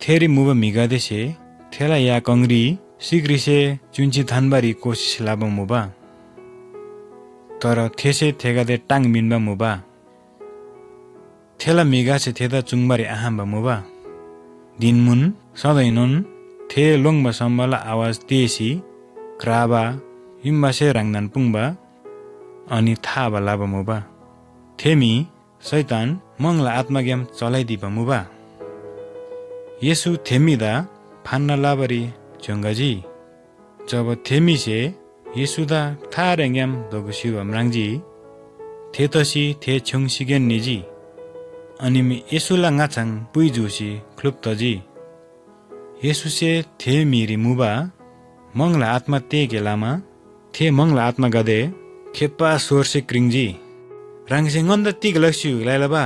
थेरी मुबा मिगादे से थेला या कंगरी सिग्रिसे चुन्ची थानबारी कोशिश लाबा मुबा तर थेसे थेगादे टाङ मिनबा मुबा थेला मिगासे थेदा चुङबारी आहाम्बा मुबा दिनमुन सदैनुन थे लोङबा सम्बला आवाज तेसी क्राबा इम्बासे राङदान पुङबा अनि थाबा लाबा मुबा थेमी शैतान मंगला आत्मज्ञाम चलाइदिबा मुबा येशु थेमीदा फान्ना लाबरी चंगाजी जब थेमी से येशुदा थारेंग्याम दोगसिउ अमराङजी थेतसी थे छुङसिगेन निजी अनि येशुला ngaचाङ पुइजुसी क्लुप्तजी येशु से थे मिरी मुबा मंगला आत्मा ते गेलामा थे मंगला आत्मा गदे खेप्पा सोरसे क्रिङजी राङसे nganda tig लक्ष्यु लाइलाबा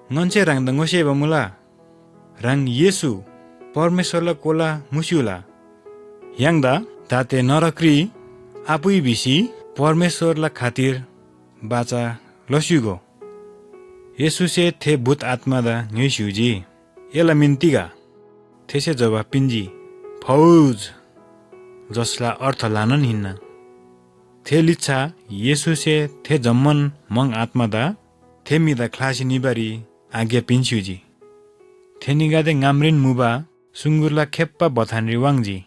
ngance राङ दंगोसे बमुला राङ येशु परमेश्वरला कोला मुसिउला याङदा ताते नरक्री आपुई बिसी परमेश्वरला खातिर बाचा लस्युगो येशु से थे भूत आत्मा दा न्युसिउजी एला मिन्तिगा थेसे जवाब पिन्जी फौज जसला अर्थ लानन हिन्ना थे लिच्छा येशु से थे जम्मन मंग आत्मा दा थे मिदा क्लासी निबारी आज्ञा पिन्सिउजी थे निगादे ngaमरिन मुबा सुंगुरला खेप्पा बथानरी वाङजी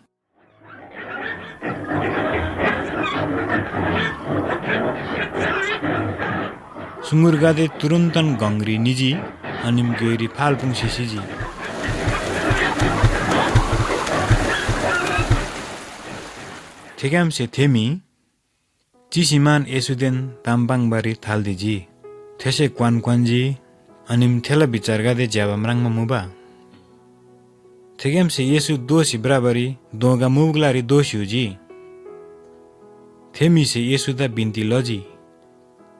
सुँगुर गादे तुरुन्तन गङ्ग्री निजी अनिम गैरी फालपुङ सिसिजी ठेगाम से थेमी चिसिमान यसुदेन ताम्पाङबारी थाल्दिजी थेसे क्वानक्वान्जी अनिम थेला विचार गादे ज्याबामराङमा मुबा थेगेमसे येसु दोषी बराबरी दोगा मुगलारी दोषिउजी थेमीसे येसुदा बिन्ती लजी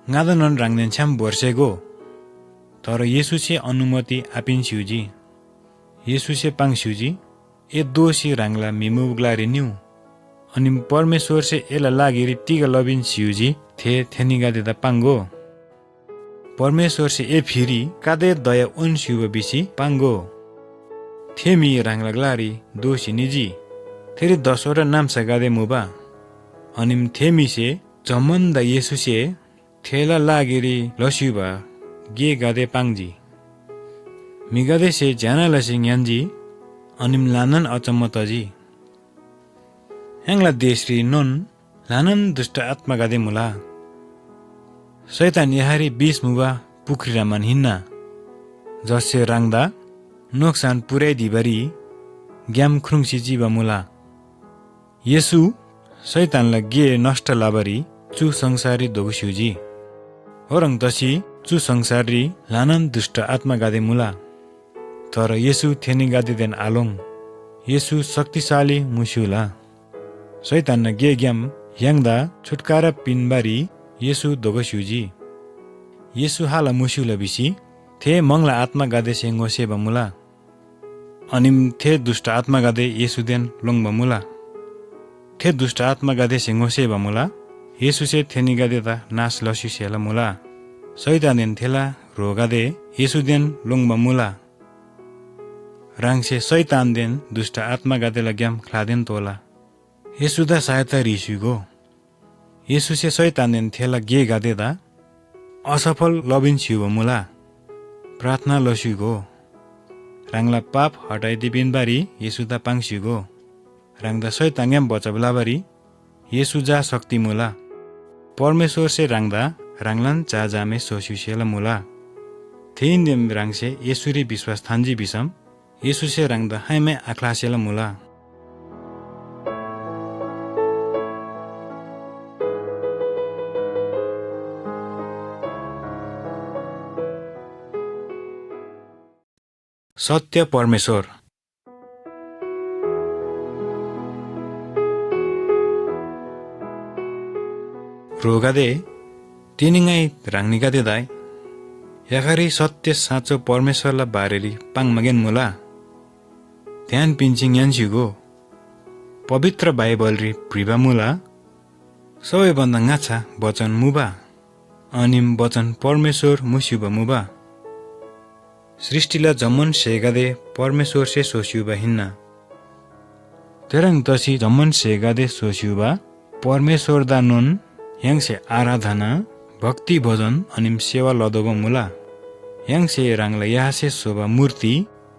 गादनन राङ्देन छ्याम वर्षेगो तर येसुसे अनुमति आपिन्स्युजी येसुसे पाङस्युजी ए दोषी राङ्ला मिमुगलारी न्यू अनि परमेश्वर से एला लागिरी टिका लबिन्स्युजी थेनी गादेदा पाङ्गो परमेश्वर से ए फिरी कादे दया उन्स्युब बिसी पाङ्गो थेमी राङ्लाग्लारी दोषी निजी थेरी 10वटा नाम्सा गादे मुबा अनिम थेमी से जमन्दा येसुसे थेला लागिरी लस्युबा गे गादे पाङ्जी मिगादे से ज्याना लसिङ यान्जी अनिम लानन अचम्मतजी ह्याङ्ला देश्री नोन लानन दुष्ट आत्मा गादे मुला शैतान यहारी 20 मुबा पुखरीरामान हिन्ना जससे राङ्दा नोक्सान पुर्याइ दिबरी ग्याम खुरुङसी जीवा मुला येसु शैतानलाई गे नष्ट लाबरी चु संसारी दोगुस्युजी होरङ तसी चु संसारी लानन दुष्ट आत्मा गादे मुला तर येसु थेनी गादेदेन आलोङ येसु शक्तिशाली मुस्युला शैतान गे ग्याम याङ्दा छुटकारा पिनबारी येसु दोगस्युजी येसु हाला मुस्युला बिसी थे मंगला आत्मा गादे सेङ्गो सेबा मुला अनिम थे दुष्ट आत्मा गादे येसुदेन लोङबा मुला थे दुष्ट आत्मा गादे सेङ्गो सेबा मुला येसुसे थेनी गादेता नाश लस्यु सेला मुला शैतानदेन थेला रोगादे येसुदेन लोङबा मुला राङसे शैतानदेन दुष्ट आत्मा गादेला ग्याम ख्लादेन तोला येसुदा सहायता रिसुगो येसुसे शैतानदेन थेला गे गादेदा असफल लबिन्स्युबो मुला प्रार्थना लस्युगो राङला पाप हटाइदिबिनबारी येसुदा पाङस्युगो राङ्दा शैतान्याम बचबलाबारी येसु जा शक्ति मुला परमेश्वर से राङ्दा राङलान चाजामे सोस्युसेला मुला थेइन्देम राङसे येसुरी विश्वास थान्जी बिसम येसुसे राङ्दा हाइमे आख्लासेला मुला सत्य परमेश्वर रोगादे तिनिङै राङ्निगादे दाइ याखरी सत्य साँचो परमेश्वरलाई बारेली पाङमगेन मुला ध्यान पिन्छिङ यान्स्युगो पवित्र बाइबल रि प्रिबा मुला सबैभन्दा गाछा वचन मुबा अनिम वचन परमेश्वर मुस्युबा मुबा सृष्टिला जम्मन सेगादे परमेश्वर से सोस्युबा हिन्ना तेरङ तसी जम्मन सेगादे सोस्युबा परमेश्वर दा नोन याङसे आराधना भक्ति भजन अनिम सेवा लदोबा मुला याङसे राङला यासे सोबा मूर्ति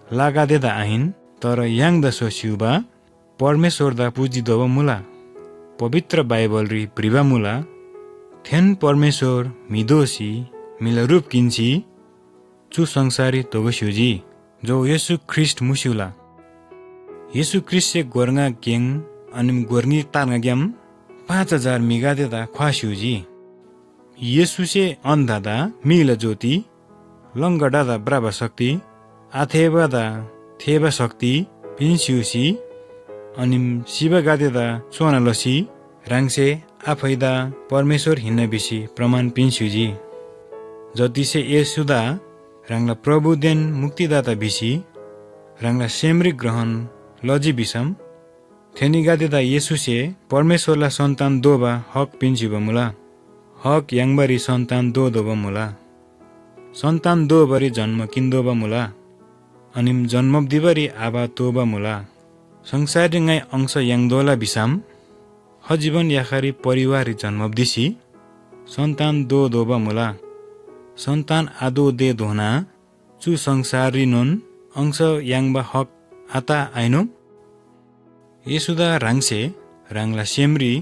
लागादेदा आहिन तर याङदा सोस्युबा परमेश्वर दा पुजिदोबा मुला पवित्र बाइबल रि प्रिबा मुला थेन परमेश्वर मिदोसी मिला रूप किन्सी चु संसारी तोगस्युजी जो येसु ख्रिस्ट मुस्युला येसु ख्रिस्ट से गोर्ङा गेङ अनिम गोर्ङी तार्ङा ग्याम 5000 मिगादेदा ख्वास्युजी येसु से अन्धादा मिला ज्योति लङ्गडादा ब्राबा शक्ति आथेबादा थेबा शक्ति पिन्स्युसी अनिम शिवा गादेदा सोना लसी राङसे आफैदा परमेश्वर हिन्न बिसी प्रमाण पिन्स्युजी जतिसे येसुदा राङला प्रभुदेन मुक्तिदाता बिसी राङला सेमरी ग्रहण लजी बिसम थेनी गादेदा येसुसे परमेश्वरला सन्तान दोबा हक पिन्स्युबा मुला हक याङबारी सन्तान दोबा मुला सन्तान दोबारी जन्म किन्दोबा मुला अनिम जन्म दिबारी आबा तोबा मुला संसारिङै अंश याङदोला बिसाम हजीवन याखारी परिवार जन्म दिसी सन्तान दोबा मुला सन्तान आदो दे धोना चु संसारी नोन अंश याङबा हक आता आइनो येसुदा राङसे राङला सेमरी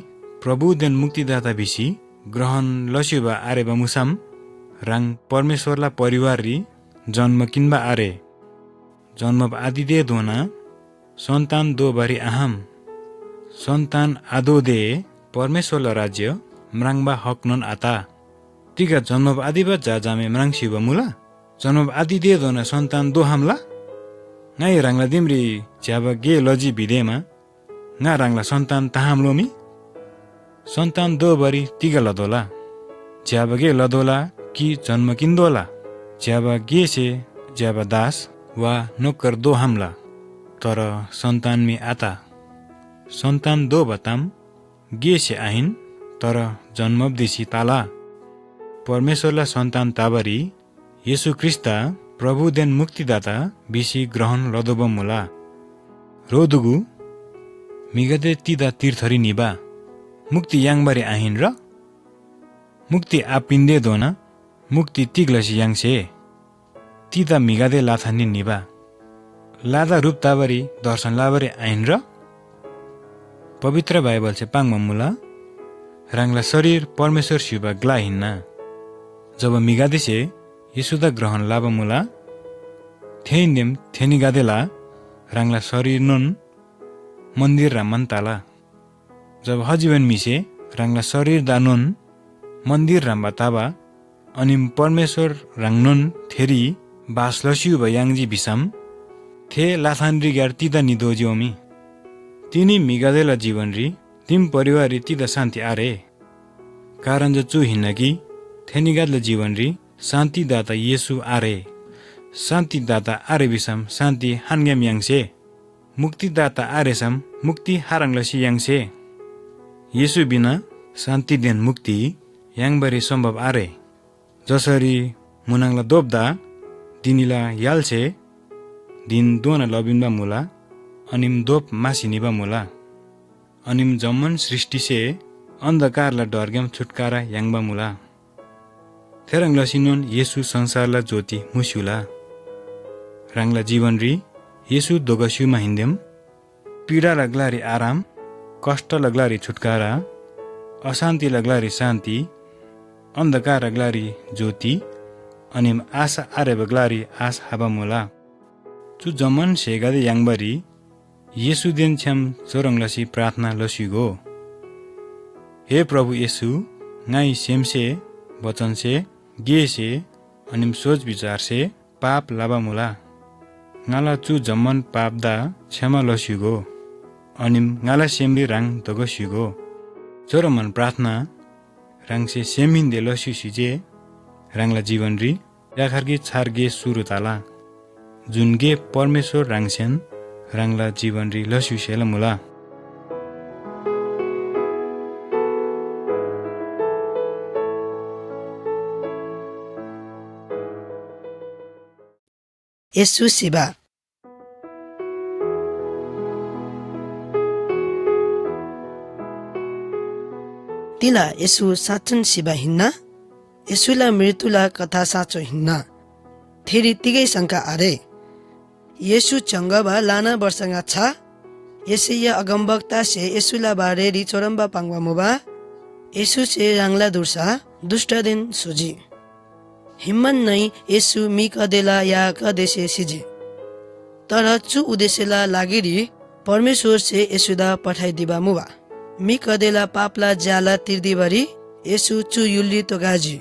प्रभुदेन मुक्तिदाता बिसी ग्रहण लस्युबा आरेबा मुसाम राङ परमेश्वरला परिवार रि जन्म किन्बा आरे जन्म आदि दे धोना सन्तान दो बारी आहाम सन्तान आदो दे परमेश्वरला राज्य mrangba hok non ata tiga jannab adiba jajame mrang shiba mula jannab adi de dona santan do hamla ngai rangla dimri jaba ge loji bidema nga rangla santan tahamlomi santan do bari tiga ladola jaba ge ladola ki जन्म किन्दोला ज्याबा गे से ज्याबा दास वा नोकर दो हमला तर सन्तान me आता सन्तान दो बताम गे से आइन तर जन्मदेशी ताला परमेश्वरला सन्तान ताबरी येशू ख्रिस्ता प्रभु देन मुक्तिदाता बिसी ग्रहण लदोबमुला रोदुगु मिगदे तिदा तीर्थरी निबा मुक्ति यांगबारे आइन र मुक्ति आपिन्दे दोना मुक्ति तिग्लसी याङसे तिदा मिगादे लाथानि निबा लादा रूप ताबरी दर्शन लाबरे आइन र पवित्र बाइबल से पाङ मुला राङला शरीर परमेश्वर शिवा ग्ला हिन्ना जब मिगादे से यीशुदा ग्रहण लाबा मुला थेइन्देम थेनी गादेला राङला शरीर नुन मन्दिर रा मनताला जब हजीवन मिसे राङला शरीर दा नुन मन्दिर रा बताबा अनि परमेश्वर राङनुन थेरी बास लसिउ भयाङजी बिसम थे लाथानरी ग्यार तिदा निदोज्योमी तिनी मिगादेला जीवनरी तिम परिवारी तिदा शान्ति आरे कारण जो चु हिन्नकी थेनिगादला जीवनरी शान्ति दाता येशु आरे शान्ति दाता आरे बिसम शान्ति हान्ग्याम याङसे मुक्ति दाता आरेसम मुक्ति हाराङलसी याङसे येशु बिना शान्ति देन मुक्ति याङबारी सम्भव आरे जसरी मुनाङला दोब्दा दिनिला याल्छे दिन दोना लबिन्बा मुला अनिम दोप मासिनिबा मुला अनिम जम्मन सृष्टिसे अन्धकारला डर्ग्याम छुटकारा याङबा मुला थेरङ लसिनुन येशु संसारला ज्योति मुस्युला राङला जीवनरी येशु दोगस्युमा हिन्देम पीडा लाग्लारी आराम कष्ट लाग्लारी छुटकारा अशान्ति लाग्लारी शान्ति अन्धकार लाग्लारी ज्योति अनिम आशा आरे बग्लारी आश हाबा मुला चु जमन सेगादे याङबारी येशु देन छ्याम चोरङलसी प्रार्थना लसिगो हे प्रभु येशु नाइ सेमसे वचनसे गेसे अनिम सोच विचारसे पाप लाबा मुला नाला चु जमन पापदा क्षमा लसिगो अनिम नाला सेमली राङ दगसिगो चोरमन प्रार्थना राङसे सेमिन्दे लसिसिजे राङला जीवनरी याखार्गी छार्गे सुरु ताला जुनगे परमेश्वर राङसेन राङला जीवनरी लसिसेला मुला येशू सेवा तिला येशू साँचन सेवा हिन्ना येशूला मृत्युला कथा साँचो हिन्ना थेरी तिगै शङ्का आरे येशू चङ्गबा लाना वर्षंगा छ यसैया अगमवक्ता से येशूला बारे रिचोरम्बा पाङ्वा मुबा येशू से राङला दुर्सा दुष्ट दिन सुजी हिम्मन नै येशू मी कदेला या कदेसे सिजे तर चु उद्देश्यला लागिरी परमेश्वर से येशूदा पठाइदिबा मुबा मी कदेला पापला ज्याला तिर्दिबरी येशू चु युल्ली तो गाजी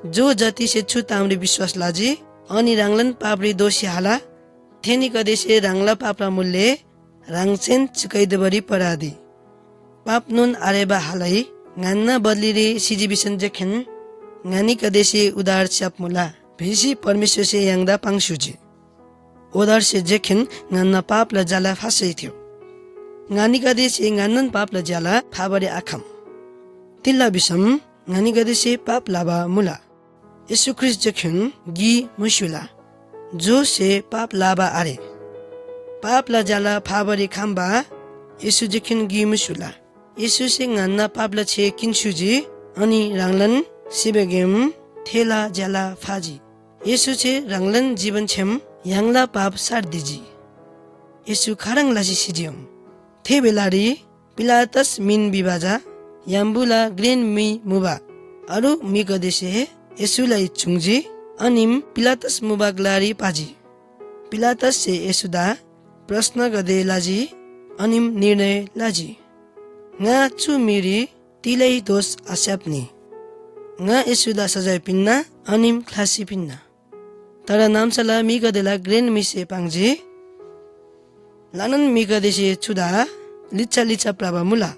जो जति से छु ताम्री विश्वास लाजी अनि राङलन पापरी दोषी हाला थेनी कदेसे राङला पापला मूल्य राङसेन चुकाइदेबरी परादी पाप नुन आरेबा हालै गान्ना बदलिरे सिजिबिसन जेखेन गानी कदेसे उदार च्याप मुला भिसी परमेश्वर से याङदा पाङसुजी उदार से जेखेन गान्ना पापला जाला फासै थियो गानी कदेसे गान्नन पापला जाला फाबरे आखम तिल्ला बिसम गानी कदेसे पाप लाबा मुला येशू ख्रिस्ट जेखेन गी मुसुला जो से पाप लाबा आरे पाप ला जाला फाबरे खाम्बा येशू जेखेन गी मुसुला येशू से गान्ना पापला छे किन्सुजी अनि राङलन सिबेगेम थेला ज्याला फाजी येशू छे राङलन जीवन छेम याङला पाप सार दिजी येशू खारङ लासी सिजियम थे बेलारी पिलातस मिन बिबाजा याम्बुला ग्रेन मी मुबा अरु मी गदेसे येशूलाई चुङजी अनिम पिलातस मुबा ग्लारी पाजी पिलातस से येशूदा प्रश्न गदे लाजी अनिम निर्णय लाजी nga chu miri तिलै दोष आस्याप्ने nga Yesuda sajai pinna anim klasi pinna tara namsala migadela gren mise pangji lanan migadesi chuda licha praba mula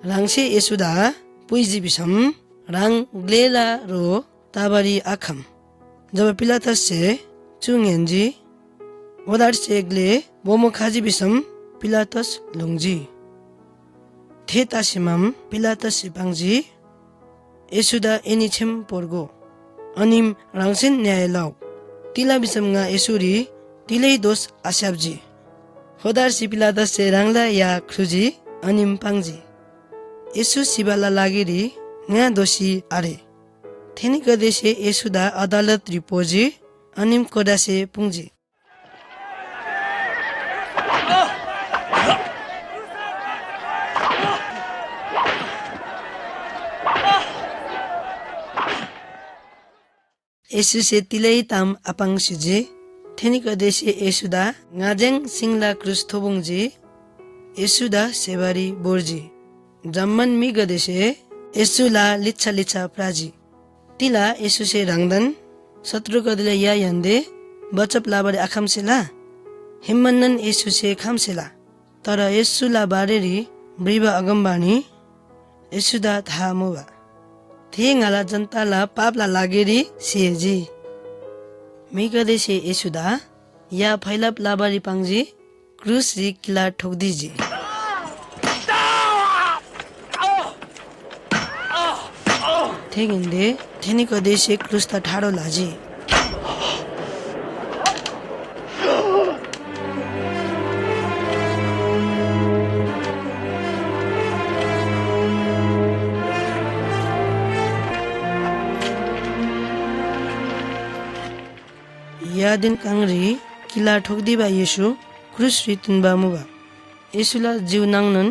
rangse Yesuda puiji bisam rang glela ro tabari akham jab Pilatus se chungenji odar se gle bomo khaji bisam Pilatus longji theta simam Pilatus pangji Yesuda enichem porgo anim rangsin न्यायलाव तिला बिसमगा यसुरी तिलै दोष आस्याब्जी होदार सिपिलादस से रांगला या ख्रुजी अनिम पांगजी यसु सिबाला लागिरी nga दोषी आरे थेनी कदेशे यसुदा अदालत रिपोजी अनिम कोदासे पुंजी Yesu se tilai tam apang suji theni kadesi Yesuda ngajeng singla krus thobungji Yesuda sebari borji jamman mi gadese Yesula licha praji tila Yesu se rangdan satru kadile ya yande bachap labari akhamsela himmannan Yesu se khamsela tara Yesula bareri briba agambani Yesuda thamuba थेंगाला जनताला पापला लागेरी सेजी मिगदे से यसुदा या फैलाप लाबारी पांगजी क्रूस री किला ठोक दीजी थेगिंदे थेनी कदे से क्रूस ता ठाडो लाजी यादिन कांगरी किला ठोकदिबा येशु क्रुस रितुनबा मुबा येशुला जीव नांगनन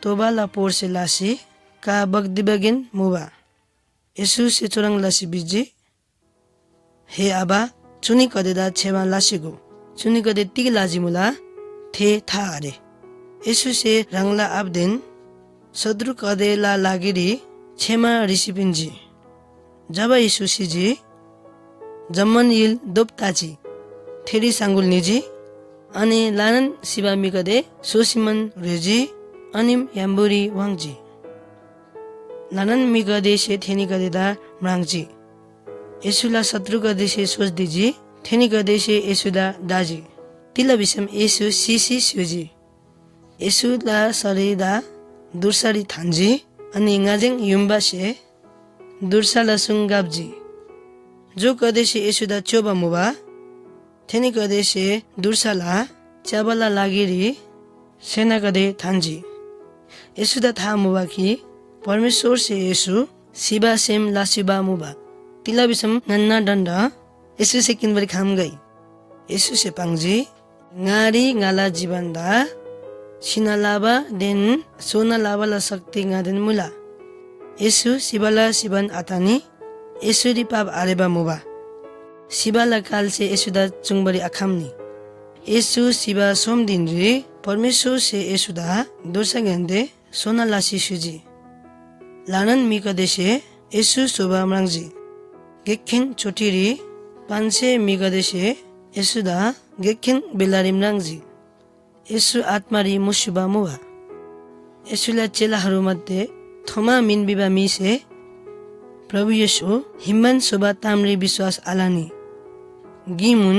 तोबाला पोरसे लासी का बगदिबगिन मुबा येशु से चोरंग लासी बिजी हे आबा चुनी कदेदा छेमा लासीगो चुनी कदे तिग लाजी मुला थे था आरे येशु से रंगला आबदेन सद्रु कदेला लागिरी छेमा रिसिपिनजी जब येशु सिजी जम्मन यिल दोप्ताजी थेरी सांगुल निजी अनि लानन सिबा मिगदे सोसिमन रेजी अनिम याम्बुरी वांगजी लानन मिगदे से थेनी गदेदा म्रांगजी येसुला शत्रु गदे से सोच दीजी थेनी गदे से येसुदा दाजी तिला बिसम येसु सीसी सुजी येसुला सरेदा दुर्सारी थांजी अनि ngaजें युम्बा से दुर्साला सुंगाबजी जो कदेशे यसुदा चोबा मुबा थेनी कदेशे दुर्साला चाबला लागिरी सेना कदे थांजी यसुदा था मुबा की परमेश्वर से यसु सिबा सेम लासिबा मुबा तिला बिसम नन्ना डंडा यसु से किनबरी खाम गई यसु से पांगजी ngaरी ngala जीवनदा सिनालाबा देन सोना लाबाला शक्ति ngaden मुला यसु सिबाला सिबन आतानी यसुरी पाप आरेबा मुबा सिबाला काल से यसुदा चुंगबरी अखामनी यसु सिबा सोम दिन रे परमेश्वर से यसुदा दोसा गंदे सोना लासी सुजी लानन मिकदेशे यसु सोबा म्रांगजी गेखिन छोटीरी पांसे मिकदेशे यसुदा गेखिन बेलारी म्रांगजी यसु आत्मारी मुसुबा मुबा यसुला चेलाहरु मध्ये थोमा मिनबिबा मिसे प्रभु येशु हिम्मन सोबा ताम्री विश्वास आलानी गिमुन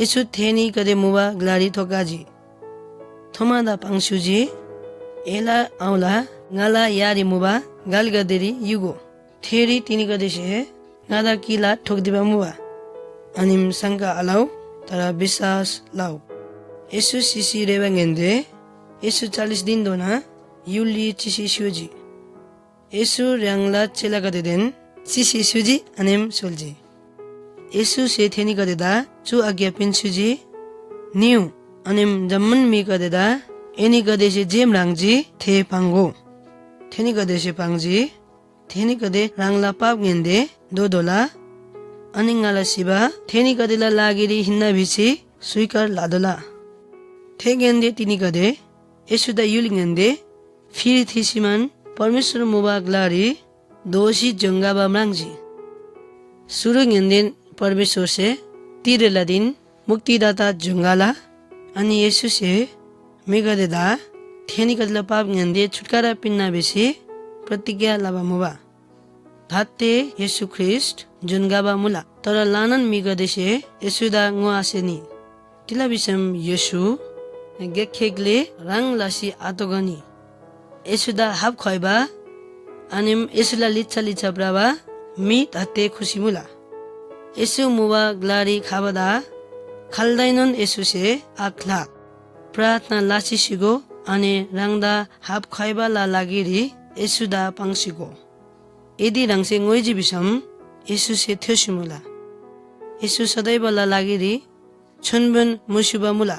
येशु थेनी कदे मुबा ग्लारी थोकाजी थोमादा पांगसुजी एला आउला ngala यारी मुबा गाल गदेरी युगो थेरी तिनी कदेशे नादा किला ठोकदिबा मुबा अनिम संका अलाउ तरा विश्वास लाउ येशु सिसी रेबंगेंदे येशु 40 दिन दोना युली चिसी सुजी येशु रंगला चेला कदेदेन चिसी सुजी अनेम सोल्जी येशु से थेनी कदेदा चु आज्ञा पिन सुजी न्यू अनेम जम्मन मी कदेदा एनी कदेशे जेम रांगजी थे पांगो थेनी कदेशे पांगजी थेनी कदे रांगला पाप गेंदे दो दोला अनिंगाला सिबा थेनी कदेला लागिरी हिन्ना भिसी स्वीकार लादोला थे गेंदे तिनी कदे येशुदा युलिंगेंदे फिर थिसिमान परमेश्वर मुबा ग्लारी दोषी जंगाबा म्रांगजी सुरु दिन परमेश्वर से तीरेला दिन मुक्तिदाता जंगाला अनि यीशु से मेगदेदा थेनी कदला पाप गंदे छुटकारा पिन्ना बेसी प्रतिज्ञा लाबा मुबा धाते यीशु ख्रिस्ट जुनगाबा मुला तर लानन मिगदेसे येसुदा ngो आसेनी तिला बिसम यीशु गेखेगले राङ लासी आतोगनी येसुदा हाप खयबा अनि येसुला लिच्छा लिच्छा ब्राबा मी धाते खुसी मुला येसु मुबा ग्लारी खाबदा खाल्दैनन् येसुसे आख्ला प्रार्थना लासी सिगो अनि राङदा हाप खयबा ला लागिरी येसुदा पाङसिगो यदि रङसे ngोइजी बिसम येसुसे थ्योसिमुला येसु सदैवला लागिरी छुनबन मुसुबा मुला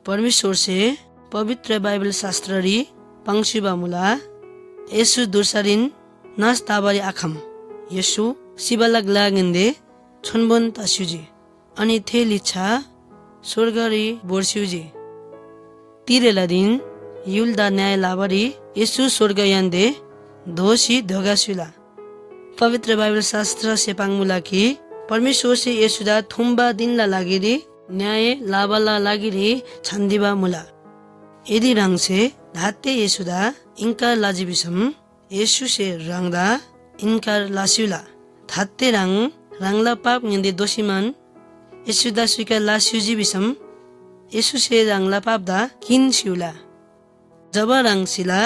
परमेश्वर से पवित्र बाइबल शास्त्ररी पाङसिबा मुला येसु दुर्सारिन नास ताबारी आखम येसु सिबाला ग्लागिन्दे छुनबन तास्युजी अनि थे लिच्छा स्वर्गरी बोर्स्युजी तिरेला दिन युलदा न्याय लाबारी येसु स्वर्ग यान्दे धोसी धोगासुला पवित्र बाइबल शास्त्र से पाङमुला कि परमेश्वर से येसुदा थुम्बा दिनला लागिरी न्याय लाबाला लागिरी छन्दिबा मुला यदि रङ से धाते येसुदा इन्कार लाजिबिसम येसु से रङदा इन्कार लास्युला धाते रङला पाप निन्दे दोषीमान येसुदा स्वीकार लास्युजी बिसम येसु से रङला पापदा किन सिउला जब रङसिला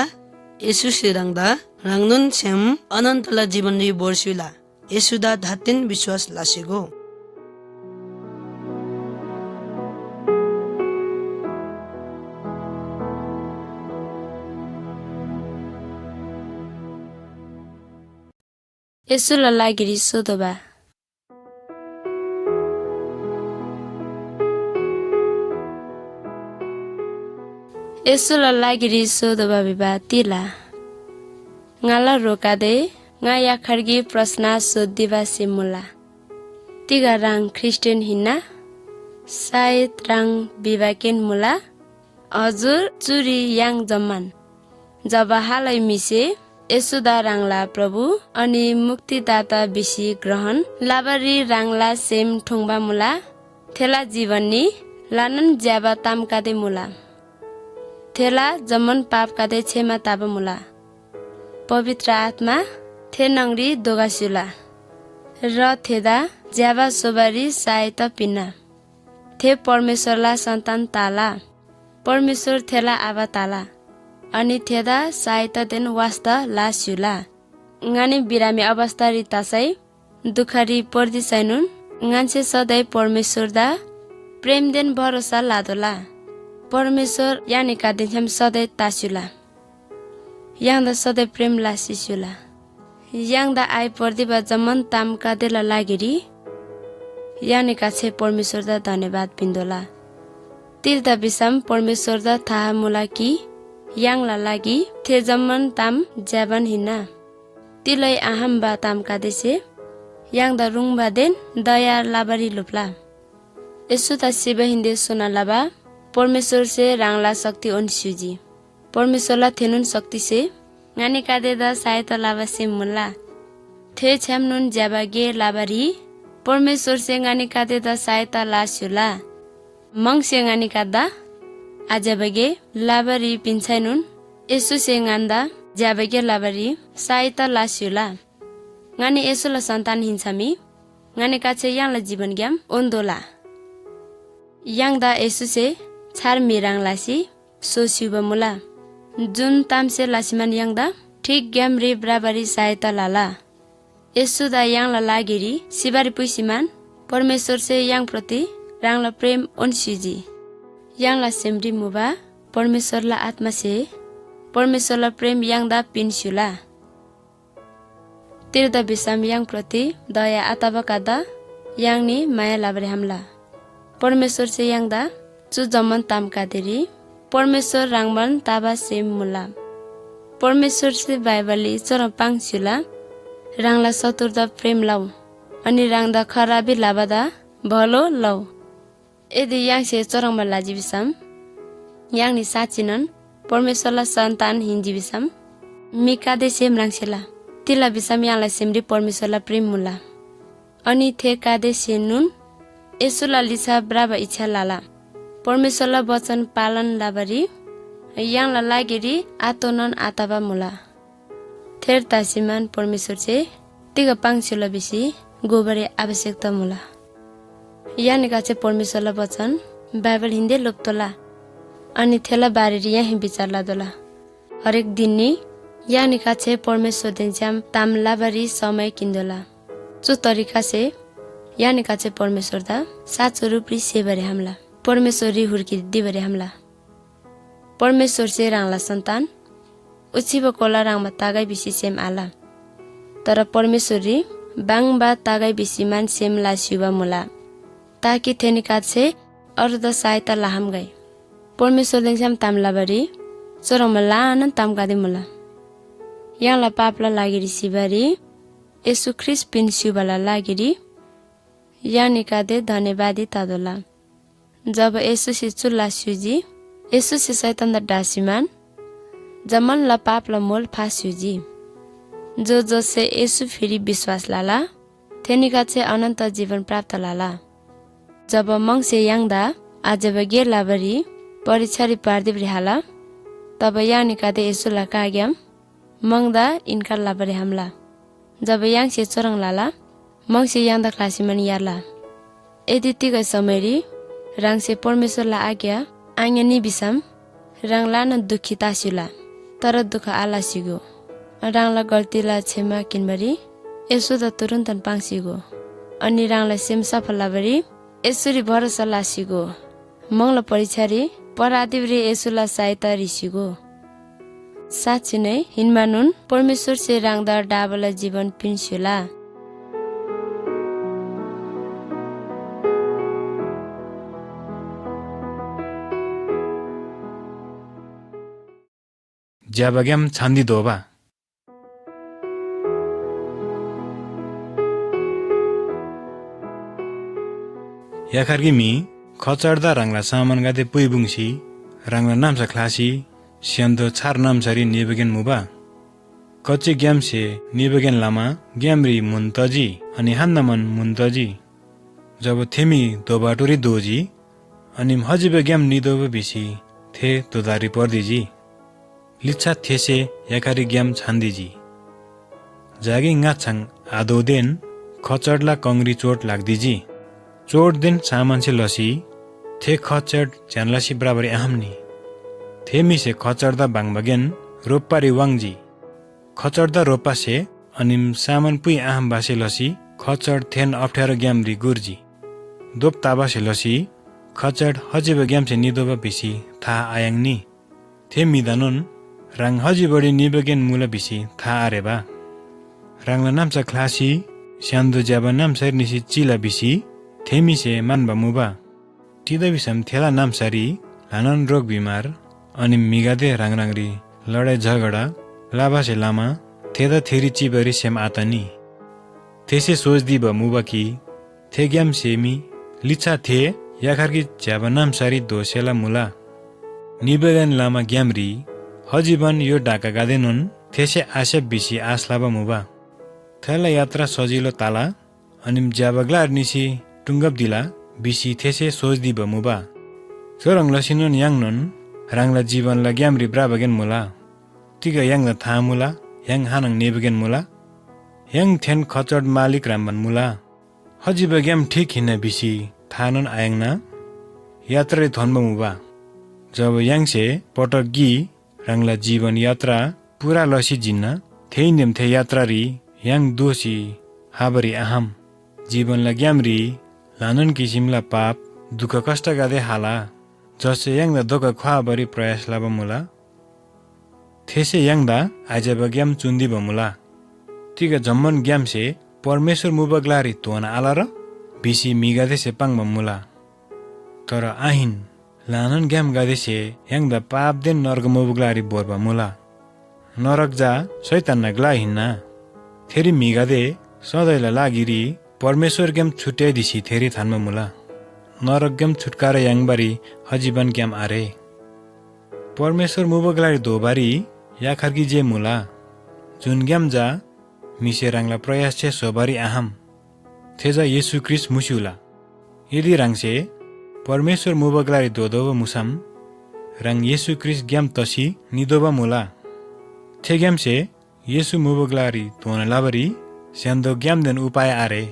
येसु से रङदा रङनुन छ्याम अनन्तला जीवन रि बोर्स्युला येसुदा धातेन विश्वास लासेगो 예수를 라기리 소도바 예수를 라기리 소도바 비바 तिला ngala rokade nga yakhargi prasna sodiba simula tiga rang Christian hinna sayed rang bivaken mula हजुर चुरी याङ जम्मान जब हालै मिसे यसुदा राङला प्रभु अनि मुक्तिदाता बिसी ग्रहण लाबारी राङला सेम ठोङबा मुला थेला जीवनी लानन ज्याबा तामकादे मुला थेला जमन पाप कादे छेमा ताबा मुला पवित्र आत्मा थे नङरी दोगास्युला र थेदा ज्याबा सोबारी सायत पिन्ना थे परमेश्वरला सन्तान ताला परमेश्वर थेला आबा ताला अनि थेदा सायत देन वास्ता लास्युला ngaनी बिरामी अवस्था रितासै दुखरी पर्दिसैनुन ngaन्छे सधैँ परमेश्वर दा प्रेम देन भरोसा लादोला परमेश्वर यानिका दिन सधैँ तास्युला याङ्दा सधैँ प्रेम लासिस्युला याङ्दा आइ पर्दिबा जमन तामका देला लागिरी यानिका छे परमेश्वर दा धन्यवाद पिन्दोला तीर्दा बिसम परमेश्वर दा थाहा मुला कि याङला लागि थे जमन ताम ज्याबन हिना तिलै आहम बा तामका देसे याङ्दा रुङबा देन दया लाबारी लुप्ला यसो ता शिव हिन्दे सोना लाबा परमेश्वर से राङला शक्ति ओन्स्युजी परमेश्वरला थेनुन शक्ति से ngaनी कादे दा सहायता लाबा से मुला थे छ्यामनुन ज्याबा गे लाबारी परमेश्वर से ngaनी कादे दा सहायता लास्युला मंग से ngaनी कादा आज बगे लाबारी पिन्छैनुन यसु से ngaन्दा ज्याबगे लाबारी सहायता लास्युला ngaनी यसुला सन्तान हिन्छामी ngaनी काछे याङला जीवन ग्याम ओन्दोला याङदा यसु से छार मिराङ लासी सोसिबा मुला जुन तामसे लासिमान याङदा ठीक ग्याम रे बराबरी सहायता लाला यसु दा याङला लागिरी सिबारी पुइसिमान परमेश्वर से याङ प्रति राङला प्रेम ओन्सिजी याङला सेमरी मुबा परमेश्वरला आत्मा से परमेश्वरला प्रेम याङदा पिन्स्युला तिर्दा बिसाम याङ प्रति दया आताबकादा याङनी माया लाबरे हमला परमेश्वर से याङदा चु जमन तामका देरी परमेश्वर राङबन ताबा सेम मुला परमेश्वर से बाइबली चरम पाङस्युला राङला सतुर्द प्रेम लाउ अनि राङदा खराबी लाबादा भलो लौ यदि याङ से चरममा लाजिबिसम याङनी साचिनन परमेश्वरला सन्तान हिन्जिबिसम मिकादे सेम राङसेला तिला बिसाम यालाई सेमरी परमेश्वरलाई प्रेम मुला अनि थे कादे सेनुन यसुला लिसा ब्राबा इच्छा लाला परमेश्वरलाई वचन पालन लाबरी याङला लागेरी आतोनन आताबा मुला थेर तासिमान परमेश्वर चाहिँ तिगा पाङसेला बेसी गोबरे आवश्यकता मुला यानिका चाहिँ परमेश्वरलाई वचन बाइबल हिन्दी लोप्तोला अनि थेला बारेर यहाँ विचार लादोला हरेक दिन नि यानिका चाहिँ परमेश्वर देन्स्याम तामलाबारी समय किन्दोला जो तरिका चाहिँ यानिका चाहिँ परमेश्वर दा साँचो रूपरी सेबरे हमला परमेश्वरी हुर्की दिबरे हमला परमेश्वर चाहिँ राङला सन्तान उछिब कोला राङमा तागाई बिसी सेम आला तर परमेश्वरी बाङबा तागाई बिसी मान सेम ला शिवा मुला ताकि थेनिका चाहिँ अर्ध सहायता लाहम गई परमेश्वर देन्स्याम तामलाबारी चोरङमा लानन तामकादे मुला याङला पापला लागिरी सिबारी यसु ख्रिस्ट पिन शिवला लागिरी यानिकादे धन्यवादी तादोला जब यसु से चुल्ला सुजी यसु से शैतान द डासिमान जमन ला पाप ला मोल फास्युजी जो से यसु फेरि विश्वास लाला थेनिका चाहिँ अनन्त जीवन प्राप्त लाला जब मंगसे याङदा आजब गे लाबरी परीक्षारी पार्दिबरी हाला तब यानिकादे यसु ला काग्याम मंगदा इनकार लाबरे हमला जब याङ से चोरङ लाला मंगसे याङदा क्लासिमन यारला यदि तिगै समयरी राङ से परमेश्वर ला आज्ञा आङ्गनी बिसम राङ ला न दुखी तासिला तर दुख आला सिगो राङला गल्तीला क्षमा किनबरी यसो त तुरुन्तन पाङसिगो अनि राङलाई सेम सफल लाबरी यसरी भरोसा लासिगो मंगला परीक्षारी परादिवरी यसुला सहायता रिसिगो साँच्ची नै हिनमानुन परमेश्वर से राङदा डाबला जीवन पिन्स्युला ज्याबग्याम छान्दी दोबा याखार्गी मी खचर्दा राङला सामान गादे पुइबुङसी राङला नामसा क्लासी स्यान्दो छार नामसारी निबगेन मुबा कच्चे ग्यामसे निबगेन लामा ग्यामरी मुन्तजी अनि हान्नमन मुन्तजी जब थेमी दोबाटोरी दोजी अनि हजिब ग्याम निदोब बिसी थे दोदारी पर्दिजी लिच्छा थेसे याखारी ग्याम छान्दिजी जागी ngaछाङ आदो देन खचडला कंग्री चोट लाग्दिजी चोट दिन सामान से लसी थे खचड झ्यानलासी बराबरी आहामनी थेमी से खचड्दा बाङबगेन रोप्पारी वाङजी खचड्दा रोप्पासे अनि सामान पुई आहाम बासे लसी खचड थेन अप्ठ्यारो ग्यामरी गुर्जी दोप ताबासे लसी खचड हजिब ग्यामसे निदोबा बिसी थाहा आयाङनी थे मिदानुन राङ हजी बढी निबगेन मुला बिसी थाहा आरेबा राङला नाम्चा क्लासी स्यान्दो ज्याबा नामसारी निसी चिला बिसी थेमी से मानबा मुबा टिदा बिसम थेला नामसारी लानन रोग बिमार अनि मिगादे राङराङरी लडाई झगडा लाभासे लामा थेदा थेरी चिबरी सेम आतानी थेसे सोचदी ब मुबा कि थे ग्याम सेमी लिच्छा थे याखार्की ज्याबा नामसारी दोसेला मुला निबगन लामा ग्यामरी हजीवन यो डाका गादेनुन थेसे आशा बिसी आस लाबा मुबा थेला यात्रा सजिलो ताला अनि ज्याबग्लार निसी टुङ्गब दिला बिसी थेसे सोचदी ब मुबा चोरङ लसिनुन याङनुन राङला जीवनला ग्यामरी ब्राबगेन मुला तिगा याङला थाहा मुला याङ हानङ नेबगेन मुला याङ थेन खचड मालिक रामबन मुला हजिब ग्याम ठिक हिन्न बिसी थानन आयङना यात्रा थन्ब मुबा जब याङसे पटक गी राङला जीवन यात्रा पुरा लसी जिन्न थेइ नेम थे यात्रारी याङ दोषी हाबरी आहाम जीवनला ग्यामरी लानन किसिमला पाप दुःख कष्ट गादे हाला जसे याङदा दोका ख्वाबरी प्रयास लाब मुला थेसे याङदा आजब ग्याम चुन्दी बमुला तिगा जम्मन ग्यामसे परमेश्वर मुबगलारी तोना आला र बिसी मिगादेसे पाङ बमुला तर आहिन लानन ग्याम गादेसे याङदा पाप देन नर्ग मुबगलारी बोर्बा मुला नरक जा शैतान नगला हिन्ना थेरी मिगादे सधैँला लागिरी परमेश्वर ग्याम छुट्याइदिसी थेरी थानमा मुला नरक ग्याम छुटकारा याङबारी हजीवन ग्याम आरे परमेश्वर मुबगलारी दोबारी याखार्की जे मुला जुनग्याम जा मिसेरांला प्रयास छे सोबारी आहम थेजा येशु क्रिस्ट मुसिउला यदि रांगसे परमेश्वर मुबगलारी दोदोब मुसाम रांग येशु क्रिस्ट ग्याम तसी निदोबा मुला थे ग्यामसे येशु मुबगलारी तोनलाबरी स्यान्दो ग्याम देन उपाय आरे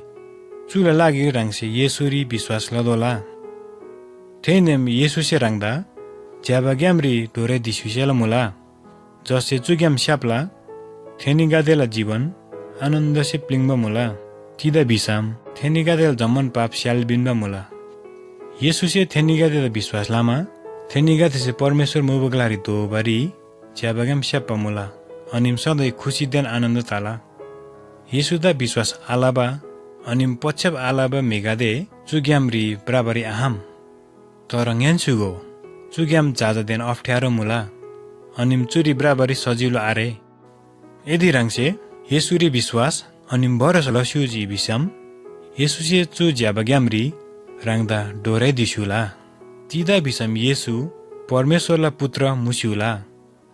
चुला लागि रांगसे येशुरी विश्वास लदोला थे नेम येशुसे रांगदा ज्याबा ग्यामरी डोरे दिसुसेला मुला जसे चुग्याम स्यापला थेनिगादेला जीवन आनन्द से प्लिङ्बा मुला तिदा बिसाम थेनिगादेल जम्मन पाप स्याल बिन्बा मुला येशुसे थेनिगादेला विश्वास लामा थेनिगादेसे परमेश्वर मुबगलारी दोबारी ज्याबाग्याम स्याप्पा मुला अनिम सधैँ खुसी देन आनन्द ताला येशुदा विश्वास आलाबा अनिम पच्छप आलाबा मेगादे चुग्यामरी बराबरी आहम तर ङ्यान्सुगो चुग्याम जाजा देन अप्ठ्यारो मुला अनिम चुरी बराबरी सजिलो आरे यदि रांगसे येशुरी विश्वास अनिम बरस लस्युजी बिसम येशुसे चु ज्याबाग्यामरी रांगदा डोरै दिसुला तिदा बिसम येशु परमेश्वरला पुत्र मुसिउला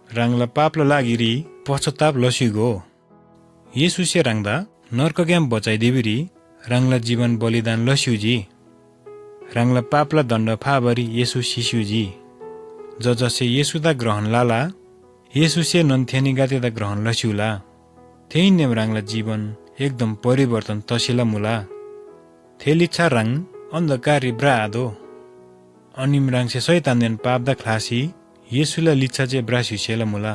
रांगला पापला लागिरी पश्चाताप लस्युगो येशुसे रांगदा नर्कग्याम बचाइदेबिरी रांगला जीवन बलिदान लस्युजी रांगला पापला दण्ड फाबरी येशु शिशुजी जसे येशुदा ग्रहण लाला येशुसे नन्थेनिगातेदा ग्रहण लस्युला त्यही नेम रांगला जीवन एकदम परिवर्तन तसिला मुला थेलिच्छा रांग अन्धकारी ब्रा आदो अनिम रांगसे शैतान देन पापदा ख्लासी येशुला लिच्छा जे ब्रासिसेला मुला